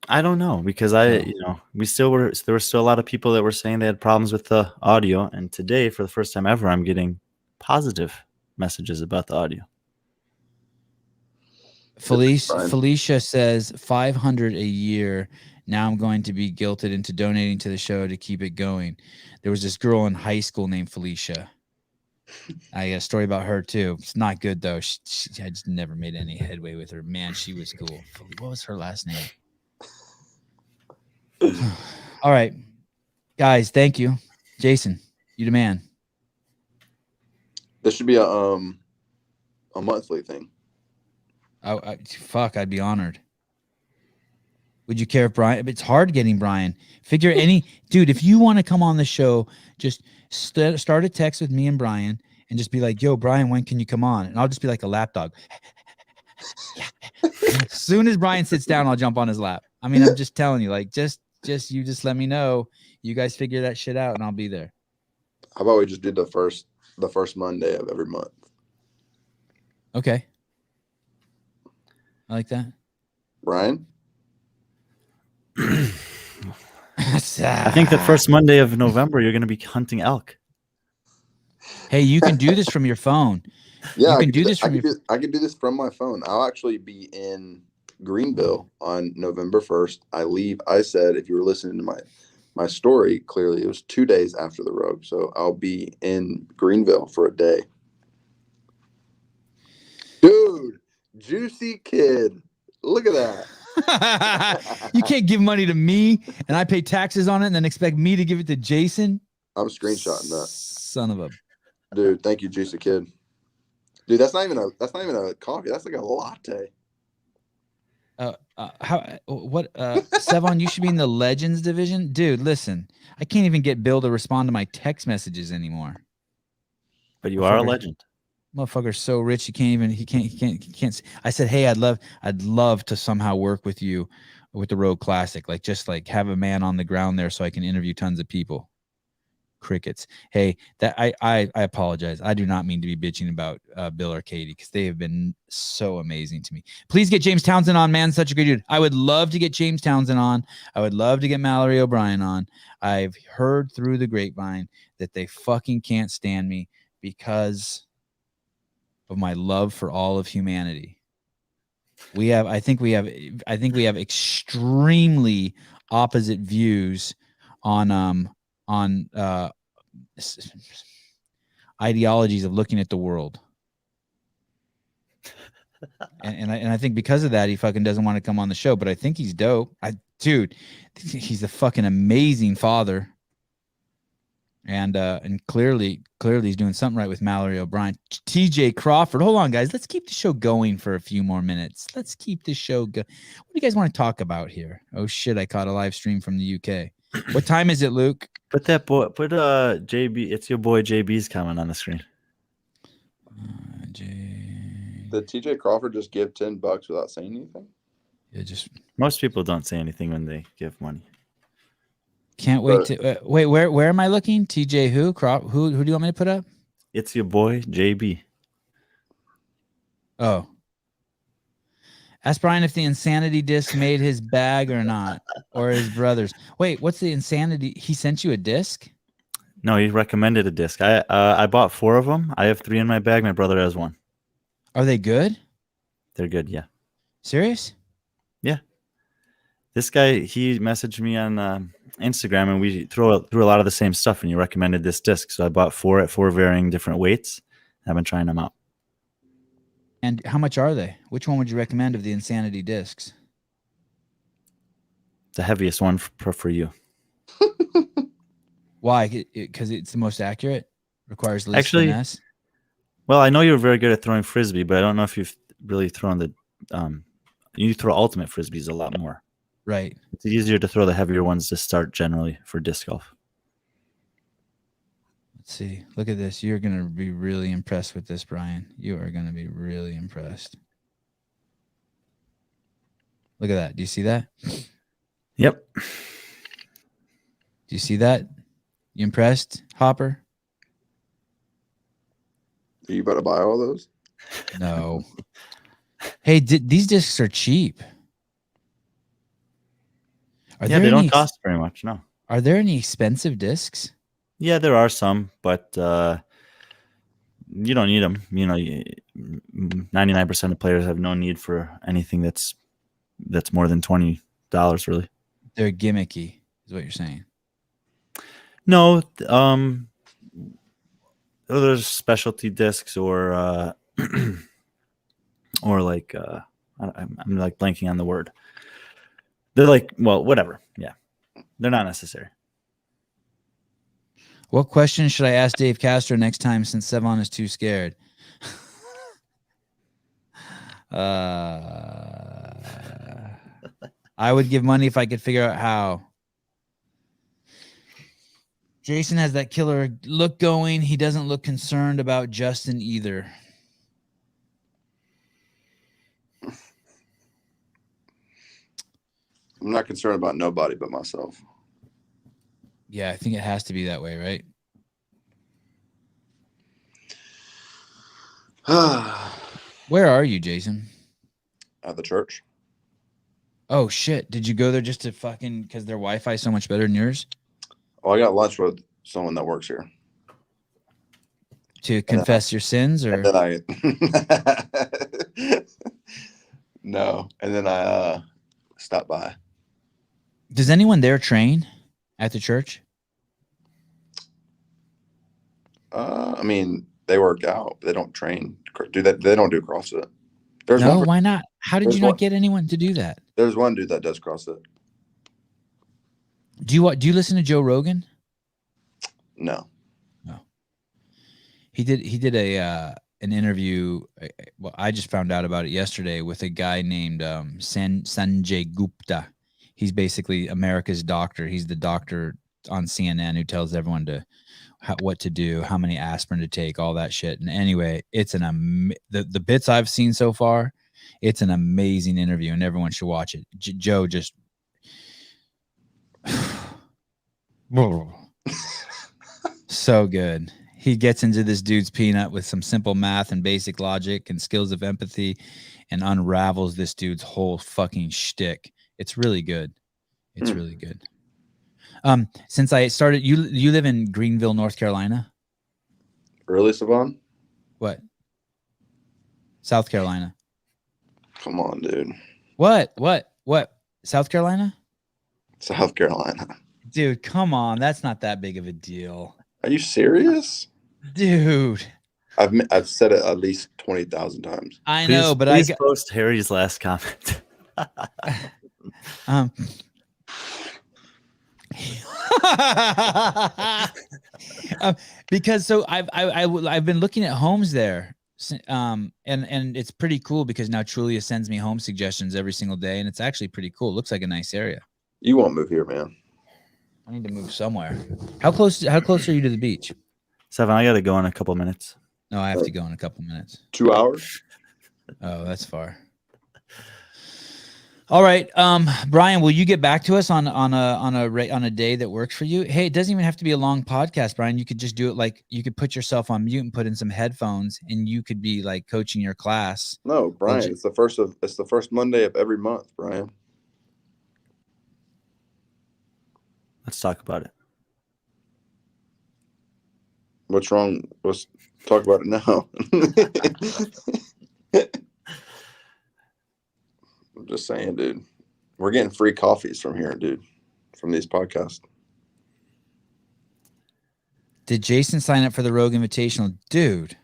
B: I don't know because there were still a lot of people that were saying they had problems with the audio, and today, for the first time ever, I'm getting positive messages about the audio.
A: Felicia says $500 a year. Now I'm going to be guilted into donating to the show to keep it going. There was this girl in high school named Felicia. I got a story about her too. It's not good though. I just never made any headway with her. Man, she was cool. What was her last name? All right, guys. Thank you, Jayson. You the man.
D: This should be a monthly thing.
A: I'd be honored. Would you care if Brian? It's hard getting Brian. Figure dude. If you want to come on the show, just start a text with me and Brian, and just be like, "Yo, Brian, when can you come on?" And I'll just be like a lapdog. As soon as Brian sits down, I'll jump on his lap. I mean, I'm just telling you, like, just let me know. You guys figure that shit out, and I'll be there.
D: How about we just do the first Monday of every month?
A: Okay. I like that.
D: Brian?
B: I think the first Monday of November, you're going to be hunting elk.
A: Hey, you can do this from your phone.
D: Yeah,
A: you can do this from your.
D: I can do this from my phone. I'll actually be in Greenville on November 1st. I leave. I said, if you were listening to my story, clearly it was 2 days after the Rogue. So I'll be in Greenville for a day. Dude, juicy kid. Look at that.
A: You can't give money to me and I pay taxes on it and then expect me to give it to Jayson.
D: I'm screenshotting that.
A: Son of a
D: dude. Thank you, juicy kid. Dude, that's not even a coffee. That's like a latte.
A: Sevan, you should be in the Legends division. Dude, listen. I can't even get Bill to respond to my text messages anymore.
B: But you are a legend.
A: Motherfucker's so rich he can't. I said, hey, I'd love to somehow work with you with the Road Classic, like just like have a man on the ground there so I can interview tons of people. Crickets. Hey, that I apologize. I do not mean to be bitching about Bill or Katie because they have been so amazing to me. Please get James Townsend on, man. Such a good dude. I would love to get James Townsend on. I would love to get Mallory O'Brien on. I've heard through the grapevine that they fucking can't stand me because of my love for all of humanity. I think we have extremely opposite views on ideologies of looking at the world. And I think because of that, he fucking doesn't want to come on the show, but I think he's dope. Dude, he's a fucking amazing father. And clearly he's doing something right with Mallory O'Brien. TJ Crawford. Hold on, guys. Let's keep the show going for a few more minutes. Let's keep the show going. What do you guys want to talk about here? Oh shit, I caught a live stream from the UK. What time is it, Luke?
B: Put JB. It's your boy JB's comment on the screen.
D: Did TJ Crawford just give $10 without saying anything?
A: Yeah, just
B: most people don't say anything when they give money.
A: Can't wait to wait. Where am I looking? TJ who? Who do you want me to put up?
B: It's your boy JB.
A: Oh. Ask Brian if the insanity disc made his bag or not, or his brother's. Wait, what's the insanity? He sent you a disc?
B: No, he recommended a disc. I bought 4 of them. I have 3 in my bag. My brother has 1.
A: Are they good?
B: They're good, yeah.
A: Serious?
B: Yeah. This guy, he messaged me on Instagram, and we threw a lot of the same stuff, and he recommended this disc. So I bought 4 at 4 varying different weights. I've been trying them out.
A: And how much are they? Which one would you recommend of the insanity discs?
B: The heaviest one for you.
A: Why? Because it's the most accurate? Requires the least finesse?
B: Well, I know you're very good at throwing Frisbee, but I don't know if you've really thrown the you throw ultimate Frisbees a lot more.
A: Right.
B: It's easier to throw the heavier ones to start generally for disc golf.
A: Let's see. Look at this. You're going to be really impressed with this, Brian. You are going to be really impressed. Look at that. Do you see that?
B: Yep.
A: Do you see that? You impressed, Hopper?
D: Are you about to buy all those?
A: No. Hey, these discs are cheap.
B: They don't cost very much, no.
A: Are there any expensive discs?
B: Yeah, there are some, but you don't need them. 99% of players have no need for anything that's more than $20, really.
A: They're gimmicky, is what you're saying.
B: No, there's specialty discs or like I'm like blanking on the word. They're like, well, whatever. Yeah, they're not necessary.
A: What question should I ask Dave Castro next time since Sevan is too scared? I would give money if I could figure out how. Jayson has that killer look going. He doesn't look concerned about Justin either.
D: I'm not concerned about nobody but myself.
A: Yeah, I think it has to be that way, right? Where are you, Jayson?
D: At the church.
A: Oh shit! Did you go there just to fucking because their Wi-Fi is so much better than yours?
D: Oh, I got lunch with someone that works here.
A: To confess your sins, or
D: and then no, and then I stopped by.
A: does anyone there train at the church?
D: I mean, they work out. They don't train. Do that? They don't do CrossFit. There's
A: No,
D: one.
A: why not? How did
D: there's
A: you not
D: one-
A: get anyone to do that?
D: There's one dude that does CrossFit.
A: Do you listen to Joe Rogan?
D: No.
A: He did a an interview. Well, I just found out about it yesterday with a guy named Sanjay Gupta. He's basically America's doctor. He's the doctor on CNN who tells everyone what to do, how many aspirin to take, all that shit. And anyway, it's the bits I've seen so far, it's an amazing interview, and everyone should watch it. Joe just so good. He gets into this dude's peanut with some simple math and basic logic and skills of empathy and unravels this dude's whole fucking shtick. It's really good. It's really good. Since I started, you live in Greenville, North Carolina?
D: Really, Sevan?
A: What? South Carolina.
D: Come on, dude.
A: What? South Carolina?
D: South Carolina.
A: Dude, come on. That's not that big of a deal.
D: Are you serious?
A: Dude.
D: I've said it at least 20,000 times.
A: I know, but
B: please post Harry's last comment.
A: Because so I've been looking at homes there, and it's pretty cool because now Trulia sends me home suggestions every single day, and it's actually pretty cool. It looks like a nice area.
D: You won't move here, man.
A: I need to move somewhere. How close are you to the beach?
B: Sevan, I gotta go in a couple minutes.
A: No, I have to go in a couple minutes.
D: 2 hours?
A: Oh, that's far. All right, Brian, will you get back to us on a day that works for you? Hey, it doesn't even have to be a long podcast, Brian. You could just do it like you could put yourself on mute and put in some headphones, and you could be like coaching your class.
D: No, Brian, it's the first Monday of every month, Brian.
B: Let's talk about it.
D: What's wrong? Let's talk about it now. I'm just saying, dude. We're getting free coffees from here, dude. From these podcasts.
A: Did Jayson sign up for the Rogue Invitational? Dude.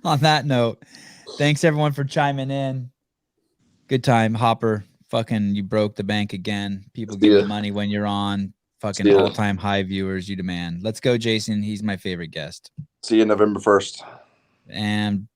A: On that note, thanks everyone for chiming in. Good time, Hopper. Fucking, you broke the bank again. People give you money when you're on. Fucking all-time high viewers, you demand. Let's go, Jayson. He's my favorite guest.
D: See you November 1st.
A: And